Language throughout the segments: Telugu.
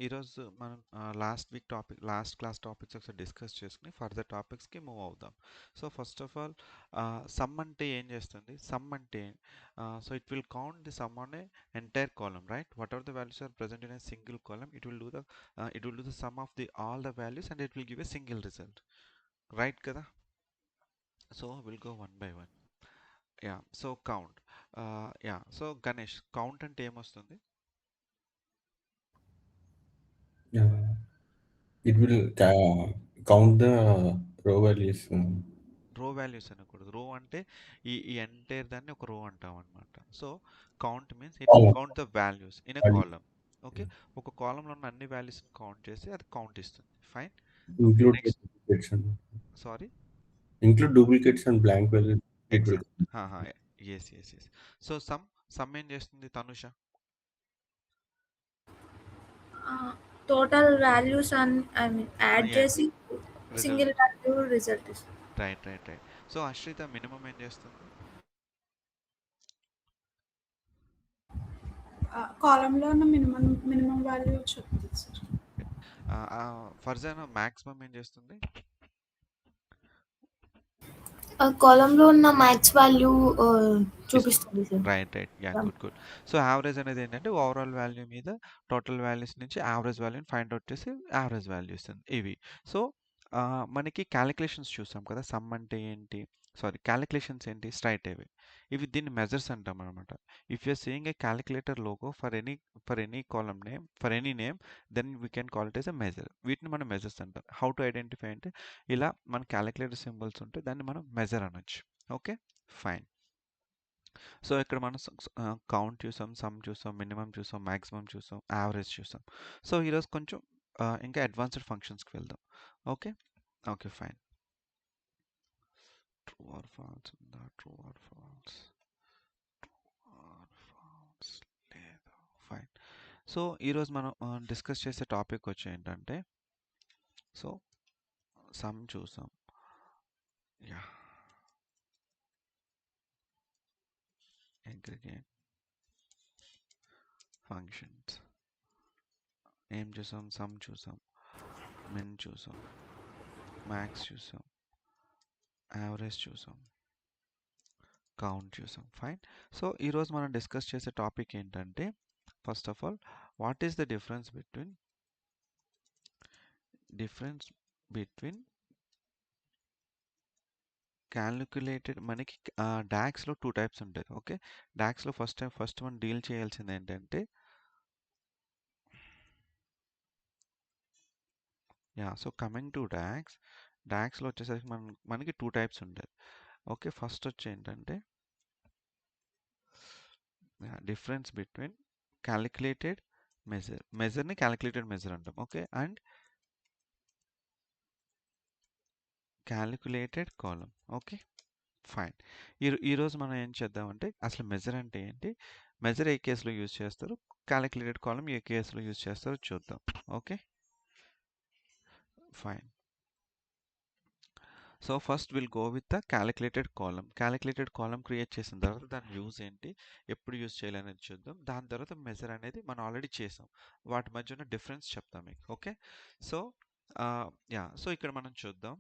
ఈరోజు మనం లాస్ట్ క్లాస్ టాపిక్స్ ఒకసారి డిస్కస్ చేసుకుని ఫర్దర్ టాపిక్స్కి మూవ్ అవుదాం. So first of all sum అంటే ఏం చేస్తుంది? సమ్ అంటే so it will count the sum on a entire column, right? Whatever the values are present in a single column, it will do the sum of the all the values and it will give a single result, right కదా? So we'll go one by one. Yeah, so count. Yeah, so Ganesh, count అంటే ఏమొస్తుంది? Yeah, it will count the row values. రో వాల్యూస్ అనకూడదు. రో అంటే ఈ ఎంటైర్ దాన్ని ఒక రో అంటాం అనమాట. So count means it will Column count the values in a values. Column. Okay, ఒక కాలంలో ఉన్న అన్ని వాల్యూస్ని కౌంట్ చేసి అది కౌంట్ ఇస్తుంది. Fine. Okay, Include the next. duplicates and sorry. include duplicates and blank values. It will. Exact. Yes yes yes. So sum ఏం చేస్తుంది Tanusha? Total values I mean adds, చేసి సింగిల్ రిజల్ట్. వాల్యూ రిజల్ట్ ఇస్తుంది. రైట్. సో అశ్రిత మినిమం ఏం చేస్తుంది? కాలంలో ఉన్న మినిమం వాల్యూ చెప్తుంది సార్. ఫర్జానా మ్యాక్సిమం ఏం చేస్తుంది? కాలంలో ఉన్న మ్యాక్స్ వాల్యూ చూపిస్తుంది sir. Right. Yeah, good. So average అనేది ఏంటంటే ఓవరాల్ వాల్యూ మీద టోటల్ వాల్యూస్ నుంచి యావరేజ్ వాల్యూని ఫైండ్ అవుట్ చేసి యావరేజ్ వాల్యూ ఇస్తుంది ఇవి. సో మనకి క్యాలిక్యులేషన్స్ చూసాం కదా, సమ్ అంటే ఏంటి, సారీ క్యాలిక్యులేషన్స్ ఏంటి, స్ట్రైట్ అవే. ఇవి దీన్ని మెజర్స్ అంటాం అనమాట. If you're seeing a calculator logo for any column name, for any name, then we can call it as a measure. వీటిని మనం మెజర్స్ అంటాం. హౌ టు ఐడెంటిఫై అంటే ఇలా మన క్యాలిక్యులేటర్ సింబల్స్ ఉంటే దాన్ని మనం మెజర్ అనొచ్చు. Okay, fine. సో ఇక్కడ మనం కౌంట్ చూసాం, సమ్ చూసాం, మినిమం చూసాం, మ్యాక్సిమం చూసాం, యావరేజ్ చూసాం. సో ఈరోజు కొంచెం ఇంకా అడ్వాన్స్డ్ ఫంక్షన్స్కి వెళ్దాం. Okay, fine. True or false ఉందా? ట్రూ ఆర్ ఫాల్స్ లేదా? ఫైన్. సో ఈరోజు మనం డిస్కస్ చేసే టాపిక్ వచ్చి ఏంటంటే, సో సమ్ చూసాం. యా, అగ్రిగేట్ ఫంక్షన్స్ ఏం చూసాం? సమ్ చూసాం, మిన్ చూసాం, మ్యాక్స్ చూసాం, యావరేజ్ చూసాం, కౌంట్ చూసాం. ఫైన్. సో ఈరోజు మనం డిస్కస్ చేసే టాపిక్ ఏంటంటే, first of all what is the difference between calculated. మనకి డాక్స్లో 2 టైప్స్ ఉంటాయి. ఓకే, డాక్స్లో ఫస్ట్ మనం డీల్ చేయాల్సింది ఏంటంటే, సో కమింగ్ టు డాక్స్లో వచ్చేసరికి మనకి 2 టైప్స్ ఉంటాయి. ఓకే, ఫస్ట్ వచ్చి ఏంటంటే డిఫరెన్స్ బిట్వీన్ క్యాలిక్యులేటెడ్ మెజర్ని క్యాలిక్యులేటెడ్ మెజర్ అంటాం. Okay, and calculated column. Okay, fine. ఈరోజు మనం ఏం చేద్దామంటే, అసలు మెజర్ అంటే ఏంటి, మెజర్ ఏ కేసులో యూజ్ చేస్తారు, క్యాలిక్యులేటెడ్ కాలమ్ ఏ కేసులో యూజ్ చేస్తారో చూద్దాం. Okay, fine. So first will go with the calculated column create చేసిన తర్వాత దాని యూజ్ ఏంటి, ఎప్పుడు యూజ్ చేయాలనేది చూద్దాం. దాని తర్వాత మెజర్ అనేది మనం ఆల్రెడీ చేసాం, వాటి మధ్య ఉన్న డిఫరెన్స్ చెప్తాం మీకు. ఓకే, సో సో ఇక్కడ మనం చూద్దాం.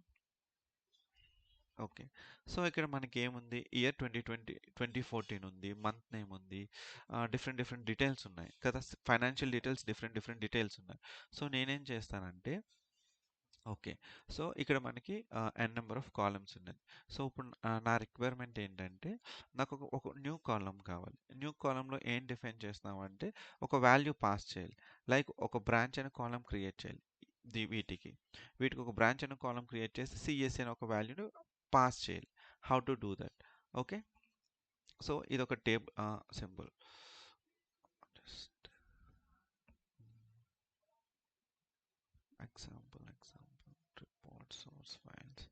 ఓకే, సో ఇక్కడ మనకి ఏముంది, ఇయర్ 2014 ఉంది, మంత్ నేమ్ ఉంది, డిఫరెంట్ డీటెయిల్స్ ఉన్నాయి కదా, ఫైనాన్షియల్ డీటెయిల్స్ డిఫరెంట్ డీటెయిల్స్ ఉన్నాయి. సో నేనేం చేస్తానంటే, ఓకే, సో ఇక్కడ మనకి n నెంబర్ ఆఫ్ కాలమ్స్ ఉన్నాయి. సో ఇప్పుడు నా రిక్వైర్మెంట్ ఏంటంటే, నాకు ఒక న్యూ కాలమ్ కావాలి. న్యూ కాలంలో ఏం డిఫైన్ చేస్తామంటే, ఒక వాల్యూ పాస్ చేయాలి. లైక్ ఒక బ్రాంచ్ అనే కాలం క్రియేట్ చేయాలి. వీటికి ఒక బ్రాంచ్ అనే కాలం క్రియేట్ చేసి సిఎస్సి అనే ఒక వాల్యూని పాస్ చేయాలి. How to do that? Okay, so ఇది ఒక table symbol. Example report source files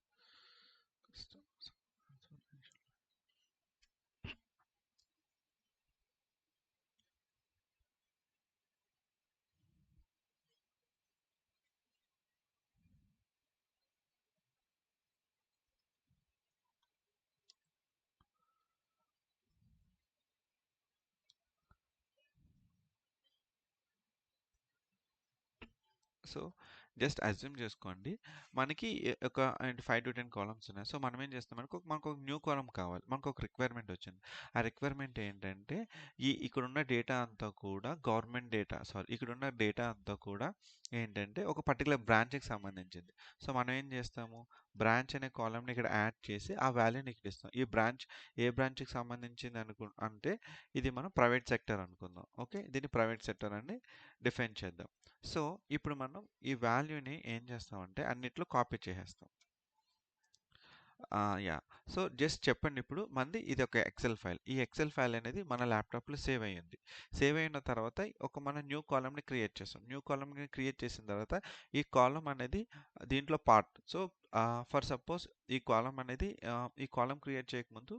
so just assume చేసుకోండి మనకి ఒక 5 to 10 కాలమ్స్ ఉన్నాయి. సో మనం ఏం చేస్తాం మనకు ఒక న్యూ కాలమ్ కావాలి. మనకు ఒక రిక్వైర్మెంట్ వచ్చింది. ఆ రిక్వైర్మెంట్ ఏంటంటే ఇక్కడున్న డేటా అంతా కూడా గవర్నమెంట్ డేటా ఇక్కడున్న డేటా అంతా కూడా ఏంటంటే ఒక పర్టికులర్ బ్రాంచ్కి సంబంధించింది. సో మనం ఏం చేస్తాము బ్రాంచ్ అనే కాలమ్ని ఇక్కడ యాడ్ చేసి ఆ వాల్యూని ఇక్కడ ఇస్తాం. ఈ బ్రాంచ్ ఏ బ్రాంచ్కి సంబంధించింది అంటే ఇది మనం ప్రైవేట్ సెక్టర్ అనుకుందాం. ఓకే, దీన్ని ప్రైవేట్ సెక్టర్ అని డిఫైన్ చేద్దాం. సో ఇప్పుడు మనం ఈ వాల్యూని ఏం చేస్తామంటే అన్నిట్లో కాపీ చేసేస్తాం. యా సో జస్ట్ చెప్పండి ఇప్పుడు మంది ఇది ఒక ఎక్సెల్ ఫైల్. ఈ ఎక్సెల్ ఫైల్ అనేది మన ల్యాప్టాప్లో సేవ్ అయ్యింది. సేవ్ అయిన తర్వాత ఒక మన న్యూ కాలమ్ని క్రియేట్ చేస్తాం. న్యూ కాలమ్ని క్రియేట్ చేసిన తర్వాత ఈ కాలమ్ అనేది దీంట్లో పార్ట్. సో ఫర్ సపోజ్ ఈ కాలమ్ అనేది ఈ కాలమ్ క్రియేట్ చేయకముందు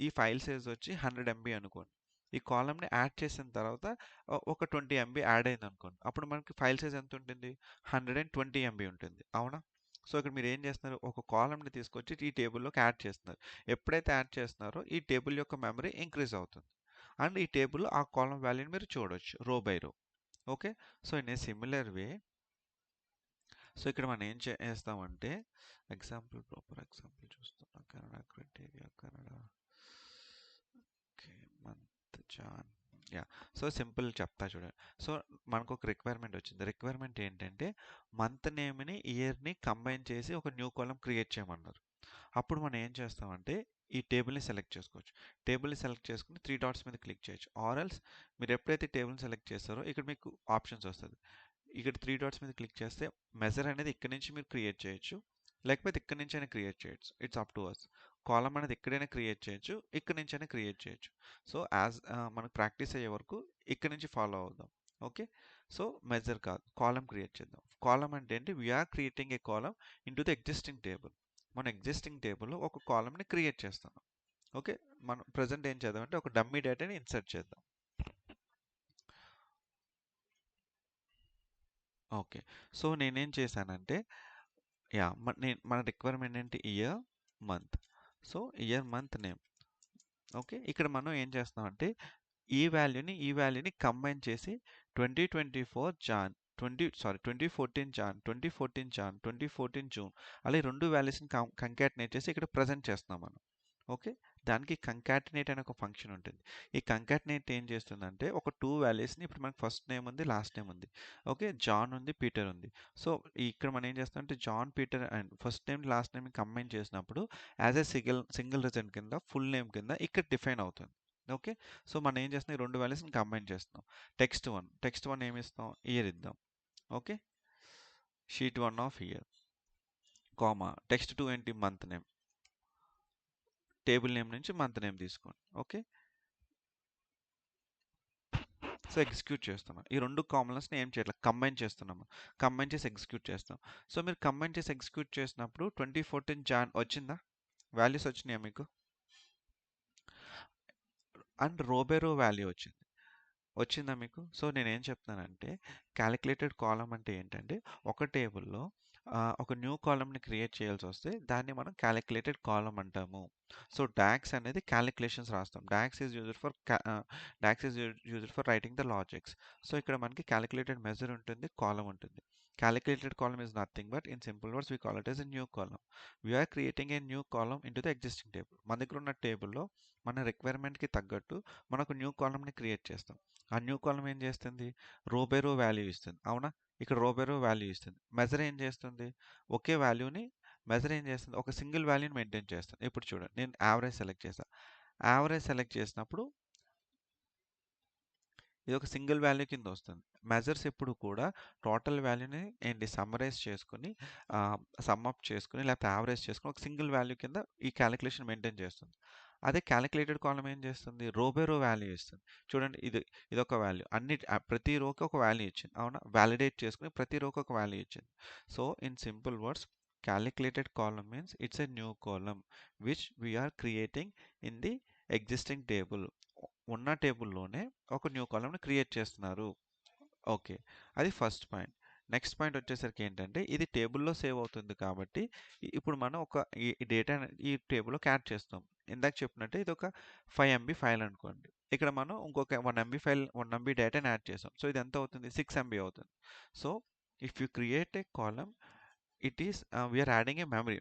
ఈ ఫైల్ సైజ్ వచ్చి 100 MB అనుకోండి. ఈ కాలమ్ని యాడ్ చేసిన తర్వాత ఒక 20 MB యాడ్ అయింది అనుకోండి. అప్పుడు మనకి ఫైల్ సైజ్ ఎంత ఉంటుంది 120 MB ఉంటుంది. అవునా? సో ఇక్కడ మీరు ఏం చేస్తున్నారు ఒక కాలమ్ని తీసుకొచ్చి ఈ టేబుల్లోకి యాడ్ చేస్తున్నారు. ఎప్పుడైతే యాడ్ చేస్తున్నారో ఈ టేబుల్ యొక్క మెమరీ ఇంక్రీజ్ అవుతుంది అండ్ ఈ టేబుల్ ఆ కాలమ్ వాల్యూని మీరు చూడొచ్చు row by row. Okay, so in a similar way so ఇక్కడ మనం ఏం చేస్తామంటే ప్రాపర్ ఎగ్జాంపుల్ చూస్తున్నాం. Kannada criteria Kannada okay month Jan so simple చెప్తా చూడండి. సో మనకు ఒక రిక్వైర్మెంట్ వచ్చింది. రిక్వైర్మెంట్ ఏంటంటే మంత్ నేమ్ని ఇయర్ని కంబైన్ చేసి ఒక న్యూ కాలమ్ క్రియేట్ చేయమన్నారు. అప్పుడు మనం ఏం చేస్తామంటే ఈ టేబుల్ని సెలెక్ట్ చేసుకోవచ్చు. టేబుల్ని సెలెక్ట్ చేసుకుని 3 డాట్స్ మీద క్లిక్ చేయొచ్చు. ఆర్ఎల్స్ మీరు ఎప్పుడైతే టేబుల్ని సెలెక్ట్ చేస్తారో ఇక్కడ మీకు ఆప్షన్స్ వస్తుంది. ఇక్కడ 3 డాట్స్ మీద క్లిక్ చేస్తే మెజర్ అనేది ఇక్కడ నుంచి మీరు క్రియేట్ చేయొచ్చు, లేకపోతే ఇక్కడ నుంచి అయినా క్రియేట్ చేయొచ్చు. It's up to us. Column అనేది ఎక్కడైనా క్రియేట్ చేయొచ్చు, ఇక్కడ నుంచి అయినా క్రియేట్ చేయొచ్చు. సో మనకు ప్రాక్టీస్ అయ్యే వరకు ఇక్కడ నుంచి ఫాలో అవుదాం. ఓకే, సో మెజర్ కాదు కాలమ్ క్రియేట్ చేద్దాం. కాలమ్ అంటే ఏంటి we're creating a column into the existing table. మన ఎగ్జిస్టింగ్ టేబుల్లో ఒక కాలమ్ని క్రియేట్ చేస్తున్నాం. ఓకే, మనం ప్రజెంట్ ఏం చేద్దాం అంటే ఒక డమ్మీ డేటాని ఇన్సర్ట్ చేద్దాం. ఓకే, సో నేనేం చేశానంటే మన రిక్వైర్మెంట్ ఏంటి year month. So year month name. Okay, ఇక్కడ మనం ఏం చేస్తామంటే ఈ వాల్యూని కంబైన్ చేసి 2014 జాన్ 2014 జాన్ 2014 జూన్ అలా 2 వాల్యూస్ని కంకాటినేట్ చేసి ఇక్కడ ప్రజెంట్ చేస్తున్నాం మనం. ఓకే, దానికి కంకాటినేట్ అనే ఒక ఫంక్షన్ ఉంటుంది. ఈ కంకాటినేట్ ఏం చేస్తుందంటే ఒక 2 వాల్యూస్ని ఇప్పుడు మనకి ఫస్ట్ నేమ్ ఉంది లాస్ట్ నేమ్ ఉంది. ఓకే, జాన్ ఉంది పీటర్ ఉంది. సో ఇక్కడ మనం ఏం చేస్తామంటే John Peter and first name last name combine చేసినప్పుడు యాజ్ ఎ సింగిల్ రిజల్ట్ కింద ఫుల్ నేమ్ కింద ఇక్కడ డిఫైన్ అవుతుంది. ఓకే, సో మనం ఏం చేస్తున్నాం ఈ 2 వాల్యూస్ని కంబైన్ చేస్తున్నాం. టెక్స్ట్ వన్ ఏమి ఇస్తాం ఇయర్ ఇద్దాం. Okay, sheet 1 of year comma text 2 ఏంటి మంత్ నేమ్. టేబుల్ నేమ్ నుంచి మంత్ నేమ్ తీసుకోండి. ఓకే, సో ఎగ్జిక్యూట్ చేస్తున్నాం. ఈ 2 కాలమ్స్ని ఏం చేయట్లేదు కంబైన్ చేస్తున్నాము. కంబైన్ చేసి ఎగ్జిక్యూట్ చేస్తాం. సో మీరు కంబైన్ చేసి ఎగ్జిక్యూట్ చేసినప్పుడు 2014 జాన్ వచ్చిందా? వాల్యూస్ వచ్చినాయా మీకు? అండ్ రో బై రో వాల్యూ వచ్చిందా మీకు? సో నేనేం చెప్తున్నానంటే క్యాలిక్యులేటెడ్ కాలమ్ అంటే ఏంటంటే ఒక టేబుల్లో ఒక న్యూ కాలమ్ని క్రియేట్ చేయాల్సి వస్తే దాన్ని మనం క్యాలిక్యులేటెడ్ కాలమ్ అంటాము. సో డాక్స్ అనేది క్యాలిక్యులేషన్స్ రాస్తాం. DAX is used for writing the logics. So ఇక్కడ మనకి క్యాలిక్యులేటెడ్ మెజర్ ఉంటుంది, కాలమ్ ఉంటుంది. Calculated column is nothing but in simple words we call it as a new column. We are creating a new column into the existing table. మన దగ్గర ఉన్న టేబుల్లో మన రిక్వైర్మెంట్కి తగ్గట్టు మనకు న్యూ కాలమ్ని క్రియేట్ చేస్తాం. ఆ న్యూ కాలమ్ ఏం చేస్తుంది రో బై రో వాల్యూ ఇస్తుంది. అవునా? ఇక్కడ రో బై రో వాల్యూ ఇస్తుంది. మెజర్ ఏం చేస్తుంది ఒకే వాల్యూని మెజర్ ఏం చేస్తుంది ఒక సింగిల్ వాల్యూని మెయింటైన్ చేస్తుంది. ఇప్పుడు చూడండి నేను యావరేజ్ సెలెక్ట్ చేస్తాను. యావరేజ్ సెలెక్ట్ చేసినప్పుడు ఇది ఒక సింగిల్ వాల్యూ కింద వస్తుంది. మెజర్స్ ఎప్పుడు కూడా టోటల్ వాల్యూని ఏంటి సమ్మరైజ్ చేసుకుని సమ్ అప్ చేసుకుని లేకపోతే యావరేజ్ చేసుకుని ఒక సింగిల్ వాల్యూ కింద ఈ క్యాలిక్యులేషన్ మెయింటైన్ చేస్తుంది. అదే క్యాలిక్యులేటెడ్ కాలమ్ ఏం చేస్తుంది రో బై రో వాల్యూ ఇస్తుంది. చూడండి ఇది ఒక వాల్యూ ప్రతి రోకి ఒక వాల్యూ ఇచ్చింది. అవునా? వ్యాలిడేట్ చేసుకుని ప్రతి రోకి ఒక వాల్యూ ఇచ్చింది. So in simple words calculated column means it's a new column which we are creating in the existing table. ఉన్న టేబుల్లోనే ఒక న్యూ కాలమ్ని క్రియేట్ చేస్తున్నారు. ఓకే, అది ఫస్ట్ పాయింట్. నెక్స్ట్ పాయింట్ వచ్చేసరికి ఏంటంటే ఇది టేబుల్లో సేవ్ అవుతుంది కాబట్టి ఇప్పుడు మనం ఒక ఈ డేటా ఈ టేబుల్లోకి యాడ్ చేస్తాం. ఇందాక చెప్పినట్టే ఇది ఒక 5 MB ఫైల్ అనుకోండి. ఇక్కడ మనం ఇంకొక 1 MB డేటాని యాడ్ చేస్తాం. సో ఇది ఎంత అవుతుంది 6 MB అవుతుంది. So if you create a column it is we're adding a memory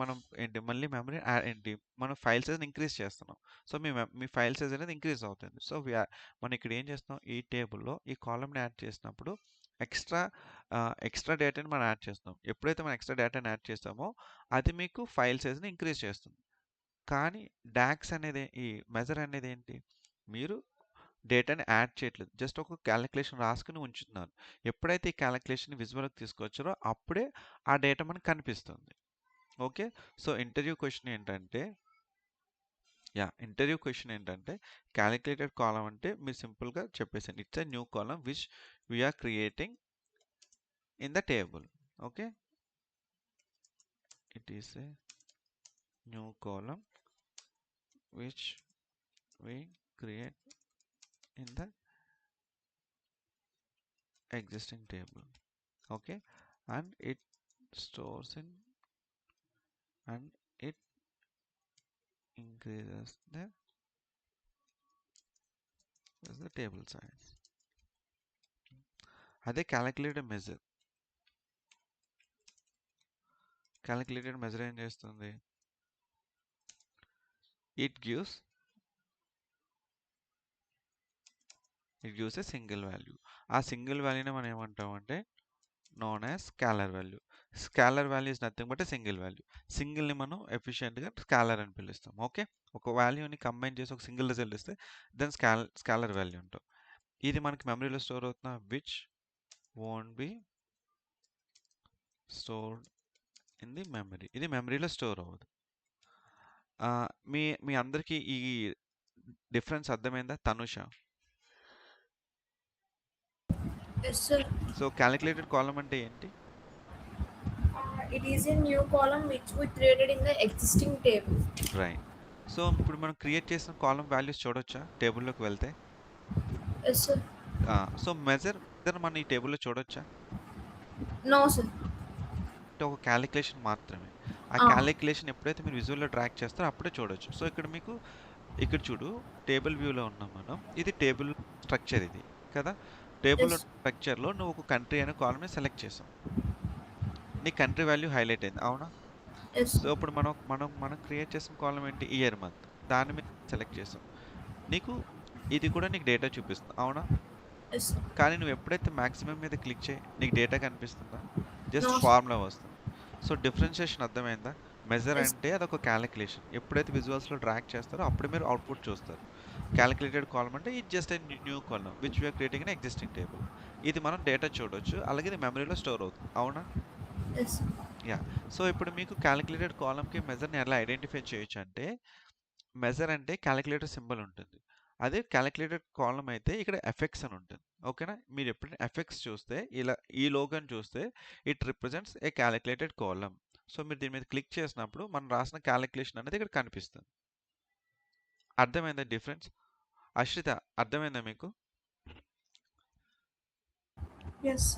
మనం ఏంటి మళ్ళీ మెమరీ ఏంటి మనం ఫైల్ సైజ్ ఇంక్రీజ్ చేస్తున్నాం. సో మీ ఫైల్ సైజ్ అనేది ఇంక్రీజ్ అవుతుంది. సో మనం ఇక్కడ ఏం చేస్తున్నాం, ఈ టేబుల్లో ఈ కాలమ్ని యాడ్ చేసినప్పుడు ఎక్స్ట్రా డేటాని మనం యాడ్ చేస్తున్నాం. ఎప్పుడైతే మనం ఎక్స్ట్రా డేటాని యాడ్ చేస్తామో అది మీకు ఫైల్ సైజ్ని ఇంక్రీజ్ చేస్తుంది. కానీ డాక్స్ అనేది ఈ మెజర్ అనేది ఏంటి, మీరు డేటాని యాడ్ చేయట్లేదు, జస్ట్ ఒక క్యాలిక్యులేషన్ రాసుకుని ఉంచుతున్నారు. ఎప్పుడైతే ఈ క్యాలిక్యులేషన్ విజువల్కి తీసుకొచ్చారో అప్పుడే ఆ డేటా మనకు కనిపిస్తుంది. ఓకే, సో ఇంటర్వ్యూ క్వశ్చన్ ఏంటంటే క్యాలిక్యులేటెడ్ కాలం అంటే మీరు సింపుల్గా చెప్పేసాను, it's a new column which we're creating in the table. Okay, it is a new column which we create in the existing table. Okay, and it stores in and it increases the table size. అదే calculated measure ఏం చేస్తుంది, it gives a single value. ఆ సింగిల్ వాల్యూని మనం ఏమంటామంటే known as scalar value. Scalar value is nothing but a single value. సింగిల్ని మనం ఎఫిషియెంట్గా స్కాలర్ అని పిలుస్తాం. ఓకే, ఒక వాల్యూని కంబైన్ చేసి ఒక సింగిల్ రిజల్ట్ ఇస్తే దాని స్కాలర్ వాల్యూ అంటాం. ఇది మనకి మెమరీలో స్టోర్ అవుతున్న which won't be stored in the memory. ఇది మెమరీలో స్టోర్ అవ్వదు. మీ అందరికీ ఈ డిఫరెన్స్ అర్థమైందా Tanusha? Yes, sir. So calculated column అంటే ఏంటి? It is a new column which we created in the existing table. Right. So ఇప్పుడు మనం క్రియేట్ చేసిన కాలం వాల్యూస్ చూడొచ్చా టేబుల్లోకి వెళ్తే? Yes, sir. సో మెజర్ మనం ఈ టేబుల్లో చూడొచ్చా? No, sir. అంటే ఒక క్యాలిక్యులేషన్ మాత్రమే. ఆ క్యాలిక్యులేషన్ ఎప్పుడైతే మీరు విజువల్లో ట్రాక్ చేస్తారో అప్పుడే చూడొచ్చు. సో ఇక్కడ చూడు, టేబుల్ వ్యూలో ఉన్నాం మనం. ఇది టేబుల్ స్ట్రక్చర్ ఇది కదా. టేబుల్ స్ట్రక్చర్లో నువ్వు ఒక కంట్రీ అనే కాలమ్ని సెలెక్ట్ చేసాం, నీ కంట్రీ వాల్యూ హైలైట్ అయింది, అవునా? సో ఇప్పుడు మనం క్రియేట్ చేసిన కాలం ఏంటి, ఇయర్ మంత్, దాని మీద సెలెక్ట్ చేసాం. ఇది కూడా నీకు డేటా చూపిస్తుంది, అవునా? కానీ నువ్వు ఎప్పుడైతే మ్యాక్సిమం మీద క్లిక్ చేయి నీకు డేటా కనిపిస్తుందా? జస్ట్ ఫార్ములా వస్తుంది. సో డిఫరెన్షియేషన్ అర్థమైందా? మెజర్ అంటే అదొక క్యాలిక్యులేషన్, ఎప్పుడైతే విజువల్స్లో డ్రాగ్ చేస్తారో అప్పుడే మీరు అవుట్పుట్ చూస్తారు. క్యాలిక్యులేటెడ్ కాలం అంటే ఇది just new column which we're creating in existing table. ఇది మనం డేటా చూడొచ్చు, అలాగే ఇది మెమరీలో స్టోర్ అవుతుంది, అవునా? యా. సో ఇప్పుడు మీకు క్యాలిక్యులేటెడ్ కాలంకి మెజర్ని ఎలా ఐడెంటిఫై చేయొచ్చు అంటే, మెజర్ అంటే క్యాలిక్యులేటర్ సింబల్ ఉంటుంది, అదే క్యాలిక్యులేటెడ్ కాలం అయితే ఇక్కడ ఎఫెక్ట్స్ అని ఉంటుంది. ఓకేనా? మీరు ఎప్పుడైనా ఎఫెక్ట్స్ చూస్తే ఇలా ఈ లోగోని చూస్తే it represents A calculated column. So మీరు దీని మీద క్లిక్ చేసినప్పుడు మనం రాసిన క్యాలిక్యులేషన్ అనేది ఇక్కడ కనిపిస్తుంది. అర్థమైందా డిఫరెన్స్? అశ్రిత, అర్థమైందా మీకు? Yes.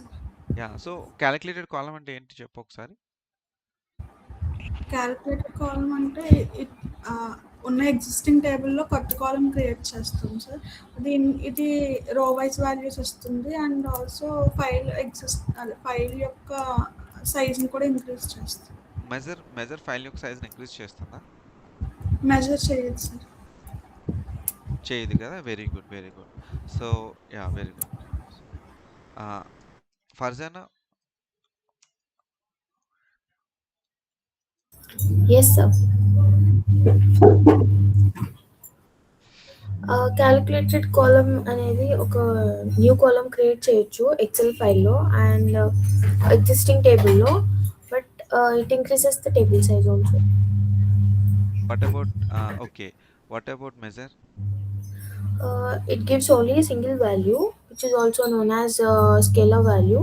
Yeah. So calculated column అంటే ఏంటి చెప్పు ఒకసారి. క్యాలిక్యులేటెడ్ కాలం అంటే ఉన్న ఎగ్జిస్టింగ్ టేబుల్లో కొత్త కాలం క్రియేట్ చేస్తాం సార్. ఇది రో వైజ్ వాల్యూస్ వస్తుంది అండ్ ఆల్సో ఫైల్ యొక్క సైజ్ని కూడా ఇంక్రీజ్ చేస్తుంది. మెజర్ ఫైల్ యొక్క సైజ్ని ఇంక్రీజ్ చేస్తుందా? మెజర్ చేయదు సార్. చేయదు కదా. Very good, very good. So yeah, very good. Farzana? Yes, sir. Calculated column అనేది ఒక న్యూ కాలమ్ క్రియేట్ చేయొచ్చు ఎక్సెల్ ఫైల్లో అండ్ ఎగ్జిస్టింగ్ టేబుల్లో, but it increases the table size also. What about measure? It gives only a single value, which is also known as scalar value,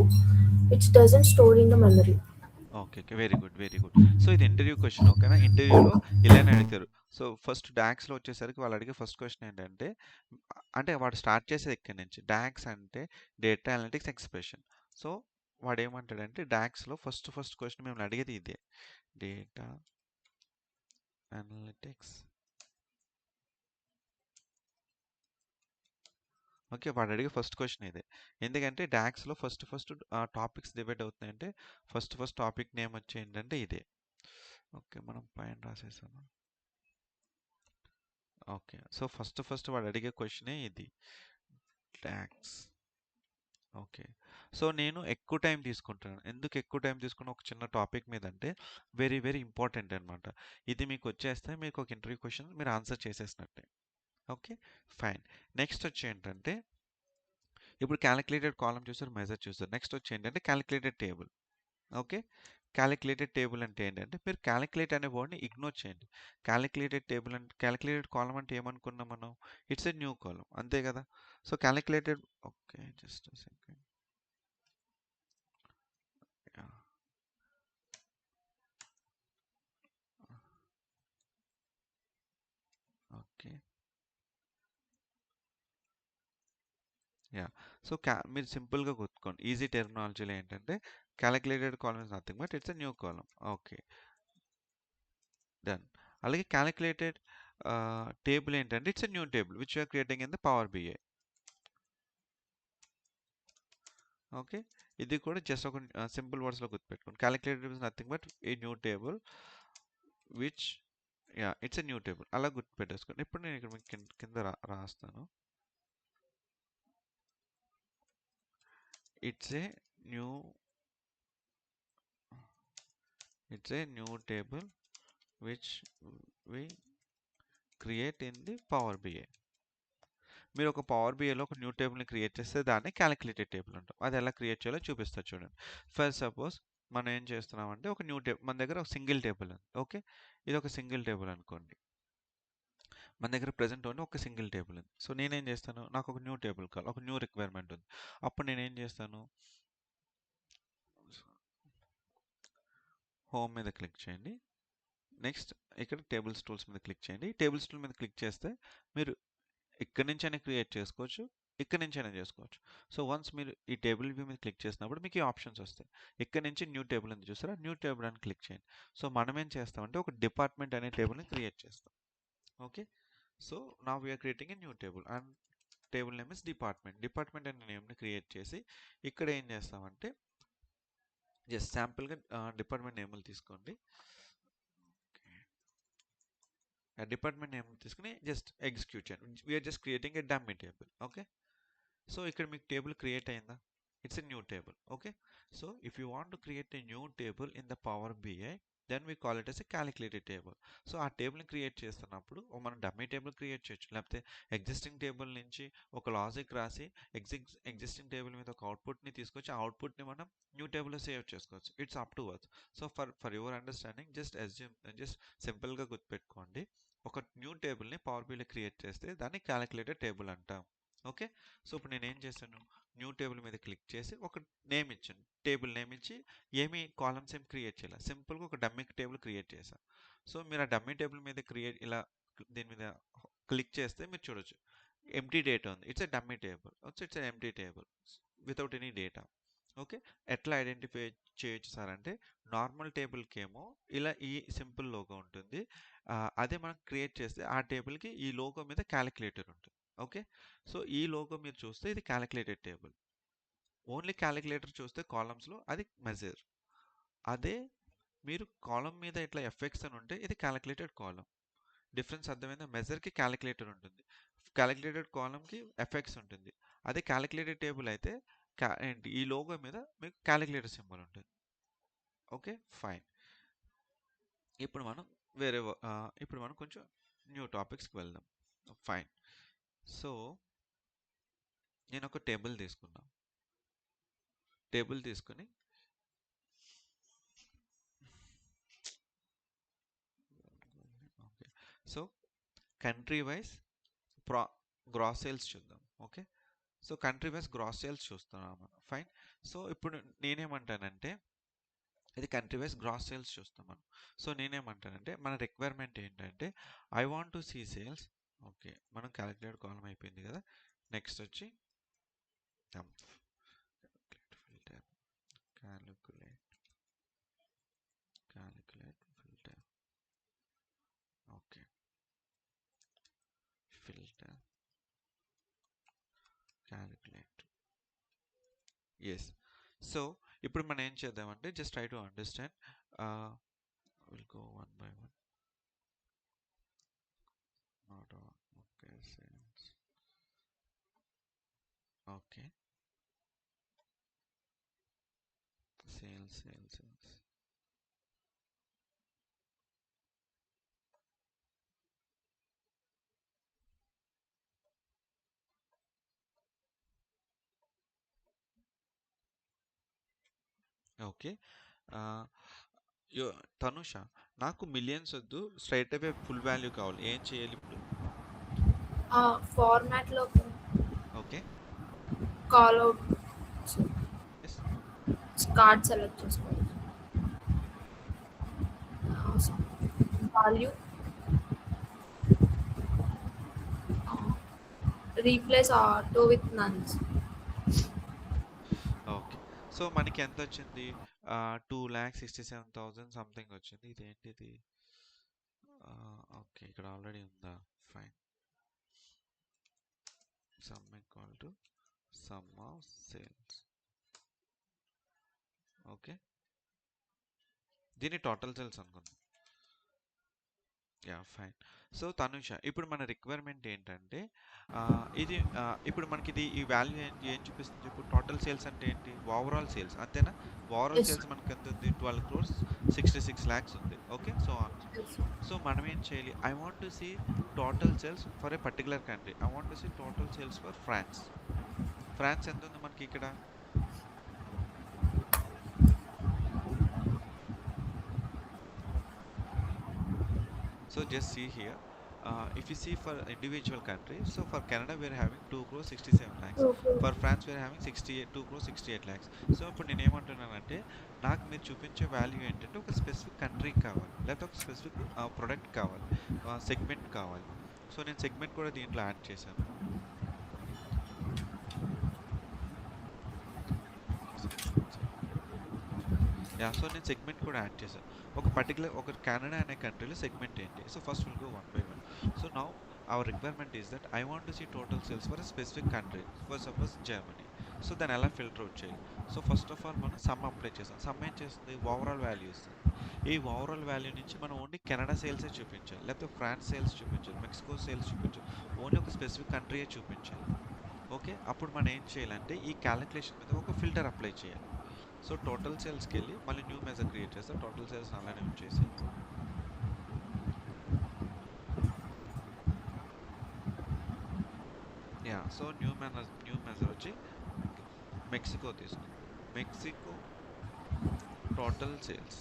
which doesn't store in the memory. Okay, very good, very good. So ఇది ఇంటర్వ్యూ క్వశ్చన్, ఓకేనా? ఇంటర్వ్యూలో ఇలానే అడుగుతారు. సో ఫస్ట్ డాక్స్లో వచ్చేసరికి వాళ్ళు అడిగే ఫస్ట్ క్వశ్చన్ ఏంటంటే, అంటే వాడు స్టార్ట్ చేసేది ఇక్కడి నుంచి. డాక్స్ అంటే డేటా అనలిటిక్స్ ఎక్స్ప్రెషన్. సో వాడు ఏమంటాడంటే డాక్స్లో ఫస్ట్ క్వశ్చన్ మేము అడిగేది ఇదే, డేటా అనలిటిక్స్ ఓకే. వాడు అడిగే ఫస్ట్ క్వశ్చన్ ఇదే. ఎందుకంటే డాక్స్‌లో ఫస్ట్ టాపిక్స్ డివైడ్ అవుతున్నాయంటే ఫస్ట్ టాపిక్ నేమ్ వచ్చి ఏంటంటే ఇదే. ఓకే. మనం పైన రాసేసాము. ఓకే. సో ఫస్ట్ వాడు అడిగే క్వశ్చనే ఇది. డాక్స్. ఓకే. సో నేను ఎక్కువ టైం తీసుకుంటాను. ఎందుకు ఎక్కువ టైం తీసుకున్న ఒక చిన్న టాపిక్ మీద అంటే వెరీ ఇంపార్టెంట్ అనమాట. ఇది మీకు వచ్చేస్తే మీకు ఒక ఇంటర్వ్యూ క్వశ్చన్ మీరు ఆన్సర్ చేసేసినట్టే. ఓకే. ఫైన్. నెక్స్ట్ వచ్చి ఏంటంటే ఇప్పుడు క్యాలిక్యులేటెడ్ కాలమ్ చూసారు, మెజర్ చూసారు. నెక్స్ట్ వచ్చి ఏంటంటే calculated table. Okay. Calculated table అంటే ఏంటంటే మీరు క్యాలిక్యులేట్ అనే వర్డ్‌ని ఇగ్నోర్ చేయండి. క్యాలిక్యులేటెడ్ టేబుల్ అంటే క్యాలిక్యులేటెడ్ కాలమ్ అంటే ఏమనుకున్నాం మనం? ఇట్స్ ఎ న్యూ కాలమ్ అంతే కదా! So calculated okay. Just a second. Yeah! Okay. Yeah! So మీరు సింపుల్‌గా గుర్తుకోండి. ఈజీ టెర్మినాలజీలో ఏంటంటే calculated column is nothing but it's a new column. Okay. Done. అలాగే క్యాలిక్యులేటెడ్ టేబుల్ ఏంటంటే it's a new table which you are creating in the Power BI. Okay. ఇది కూడా జస్ట్ ఒక సింపుల్ వర్డ్స్‌లో గుర్తుపెట్టుకోండి. Calculated is nothing but a new table which yeah! It's a new table అలా గుర్తుపెట్టేసుకోండి. ఇప్పుడు నేను ఇక్కడ మీకు కింద రాస్తాను. It's a new table which we create in the Power BI. మీరు ఒక పవర్ బిఐలో ఒక న్యూ టేబుల్‌ని క్రియేట్ చేస్తే దాన్ని క్యాలిక్యులేటెడ్ టేబుల్ అంటాం. అది ఎలా క్రియేట్ చేయాలో చూపిస్తా చూడండి. ఫర్ సపోజ్ మనం ఏం చేస్తున్నామంటే ఒక న్యూ టేబుల్ మన దగ్గర ఒక సింగిల్ టేబుల్ ఉంది. ఓకే. ఇది ఒక సింగిల్ టేబుల్ అనుకోండి. మన దగ్గర ప్రెజెంట్ ఓన్లీ ఒక సింగిల్ టేబుల్ ఉంది. సో నేనేం చేస్తాను, నాకు ఒక న్యూ టేబుల్ కావాలి, ఒక న్యూ రిక్వైర్మెంట్ ఉంది. అప్పుడు నేనేం చేస్తాను, హోమ్ మీద క్లిక్ చేయండి. నెక్స్ట్ ఇక్కడ టేబుల్స్ టూల్స్ మీద క్లిక్ చేయండి. టేబుల్స్ టూల్ మీద క్లిక్ చేస్తే మీరు ఇక్కడి నుంచైనా క్రియేట్ చేసుకోవచ్చు, ఇక్కడి నుంచైనా చేసుకోవచ్చు. సో వన్స్ మీరు ఈ టేబుల్ వ్యూ మీద క్లిక్ చేసినప్పుడు మీకు ఈ ఆప్షన్స్ వస్తాయి. ఇక్కడ నుంచి న్యూ టేబుల్ ఉంది చూసారా, న్యూ టేబుల్ అని క్లిక్ చేయండి. సో మనం ఏం చేస్తామంటే ఒక డిపార్ట్మెంట్ అనే టేబుల్ని క్రియేట్ చేస్తాం. Okay. So now we're creating a new table and table name is department. Department అనే నేమ్ని క్రియేట్ చేసి ఇక్కడ ఏం చేస్తామంటే జస్ట్ శాంపుల్గా డిపార్ట్మెంట్ నేమ్లు తీసుకోండి. డిపార్ట్మెంట్ నేమ్ తీసుకుని జస్ట్ ఎగ్జిక్యూట్ చేయండి. We're just creating a dummy table. Okay. So ఇక్కడ మీకు టేబుల్ క్రియేట్ అయిందా? It's a new table. Okay. So if you want to create a new table in the Power BI then we call it as a calculated table. So ఆ టేబుల్ని క్రియేట్ చేస్తున్నప్పుడు మనం డమ్మీ టేబుల్ క్రియేట్ చేయొచ్చు, లేకపోతే ఎగ్జిస్టింగ్ టేబుల్ నుంచి ఒక లాజిక్ రాసి ఎగ్జిస్టింగ్ టేబుల్ మీద ఒక అవుట్పుట్ని తీసుకొచ్చి ఆ అవుట్పుట్ని మనం న్యూ టేబుల్లో సేవ్ చేసుకోవచ్చు. It's up to work. So for your understanding just సింపుల్గా గుర్తుపెట్టుకోండి. ఒక న్యూ టేబుల్ని పవర్ బిఐలో క్రియేట్ చేస్తే దాన్ని క్యాలిక్యులేటెడ్ టేబుల్ అంటాం. ఓకే. సో ఇప్పుడు నేను ఏం చేశాను, న్యూ టేబుల్ మీద క్లిక్ చేసి ఒక నేమ్ ఇచ్చాను, టేబుల్ నేమ్ ఇచ్చి ఏమి కాలమ్స్ ఏం క్రియేట్ చేయాలి, సింపుల్గా ఒక డమ్మీ టేబుల్ క్రియేట్ చేశాను. సో మీరు ఆ డమ్మీ టేబుల్ మీద ఇలా దీని మీద క్లిక్ చేస్తే మీరు చూడొచ్చు ఎంప్టీ డేటా ఉంది. It's a dummy table. It's a empty table without any data. Okay. ఎట్లా ఐడెంటిఫై చేయొచ్చు సార్ అంటే నార్మల్ టేబుల్కి ఏమో ఇలా ఈ సింపుల్ లోగో ఉంటుంది. అదే మనం క్రియేట్ చేస్తే ఆ టేబుల్కి ఈ లోగో మీద క్యాలిక్యులేటర్ ఉంటుంది. ఓకే. సో ఈ లోగో మీరు చూస్తే ఇది క్యాలిక్యులేటెడ్ టేబుల్. ఓన్లీ క్యాలిక్యులేటర్ చూస్తే కాలమ్స్లో అది మెజర్. అదే మీరు కాలమ్ మీద ఇట్లా ఎఫెక్ట్స్ అని ఉంటే ఇది క్యాలిక్యులేటెడ్ కాలమ్. డిఫరెన్స్ అర్థమైందా? మెజర్కి క్యాలిక్యులేటర్ ఉంటుంది, క్యాలిక్యులేటెడ్ కాలమ్కి ఎఫెక్ట్స్ ఉంటుంది. అదే క్యాలిక్యులేటెడ్ టేబుల్ అయితే ఏంటి ఈ లోగో మీద మీకు క్యాలిక్యులేటర్ సింబల్ ఉంటుంది. ఓకే. ఫైన్. ఇప్పుడు మనం ఇప్పుడు మనం కొంచెం న్యూ టాపిక్స్కి వెళ్దాం. ఫైన్. సో నేను ఒక టేబుల్ తీసుకున్నా. టేబుల్ తీసుకుని okay. So country wise gross sales చూద్దాం. Okay. So country wise gross sales చూస్తున్నాం మనం. ఫైన్. సో ఇప్పుడు నేనేమంటానంటే ఇది కంట్రీ వైజ్ గ్రాస్ సేల్స్ చూస్తాం మనం. సో నేనేమంటానంటే మన రిక్వైర్మెంట్ ఏంటంటే I want to see sales. Okay. మనం క్యాలిక్యులేట్ కాలం అయిపోయింది కదా. నెక్స్ట్ వచ్చి filter calculate filter. Okay. Filter so ఇప్పుడు మనం ఏం చేద్దామంటే just try to understand. Will go one by one. Not okay, sales. Okay, sales. Okay, Tanusha, నాకు మిలియన్స్ వద్దు, స్ట్రైట్ అవే ఫుల్ వాల్యూ కావాలి. ఏం చేయాలి ఇప్పుడు? ఫార్మాట్లో okay, call out yes, card select చేసుకోవాలి. Value replace auto with nones. Okay. So మనకి ఎంత వచ్చింది? 2,67,000 సంథింగ్ వచ్చింది. ఇదేంటిది? ఓకే, ఇక్కడ ఆల్రెడీ ఉందా? Fine. Sum equal to some of sales. Okay, దీన్ని టోటల్ సేల్స్ అనుకుందాం. Yeah, fine. సో తనుష, ఇప్పుడు మన రిక్వైర్మెంట్ ఏంటంటే ఇది ఇప్పుడు మనకి ఇది ఈ వాల్యూ ఏం చూపిస్తుంది చెప్పు? టోటల్ సేల్స్ అంటే ఏంటి? ఓవరాల్ సేల్స్, అంతేనా? Overall Yes. సేల్స్ మనకి ఎంత ఉంది? 12 crores 66 lakhs ఉంది. Okay, so on. సో మనం ఏం చేయాలి? I want to see total sales for a particular country. I want to see total sales for France. France ఎంత ఉంది మనకి ఇక్కడ? So just see here, if you see for individual countries, so for Canada we are having 2 crores 67 lakhs. For France we are having 2 crores 68 lakhs. So ఇప్పుడు నేను ఏమంటున్నానంటే నాకు మీరు చూపించే వాల్యూ ఏంటంటే ఒక స్పెసిఫిక్ కంట్రీ కావాలి, లేకపోతే ఒక స్పెసిఫిక్ ప్రొడక్ట్ కావాలి, సెగ్మెంట్ కావాలి. సో నేను సెగ్మెంట్ కూడా దీంట్లో యాడ్ చేశాను. సో నేను సెగ్మెంట్ కూడా యాడ్ చేశాను. ఒక పర్టికులర్ ఒక కెనడా అనే కంట్రీలో సెగ్మెంట్ ఏంటి? So first will go one by one. So now our requirement is that I want to see total sales for a specific country, for suppose Germany. So దాన్ని ఎలా ఫిల్టర్ అవుట్ చేయాలి? సో ఫస్ట్ ఆఫ్ ఆల్ మనం సమ్ అప్లై చేస్తాం. సమ్ ఏం చేస్తుంది? ఓవరాల్ వాల్యూ ఇస్తుంది. ఈ ఓవరాల్ వాల్యూ నుంచి మనం ఓన్లీ కెనడా సేల్సే చూపించాలి, లేకపోతే ఫ్రాన్స్ సేల్స్ చూపించాలి, మెక్సికో సేల్స్ చూపించాలి, ఓన్లీ ఒక స్పెసిఫిక్ కంట్రీయే చూపించాలి. ఓకే, అప్పుడు మనం ఏం చేయాలంటే ఈ క్యాలిక్యులేషన్ మీద ఒక ఫిల్టర్ అప్లై చేయాలి. సో టోటల్ సేల్స్కి వెళ్ళి మళ్ళీ న్యూ మెజర్ క్రియేట్ చేస్తే టోటల్ సేల్స్ అలానే ఉంచేసి సో న్యూ మెజర్ వచ్చి మెక్సికో తీసుకుందాం. Mexico total sales.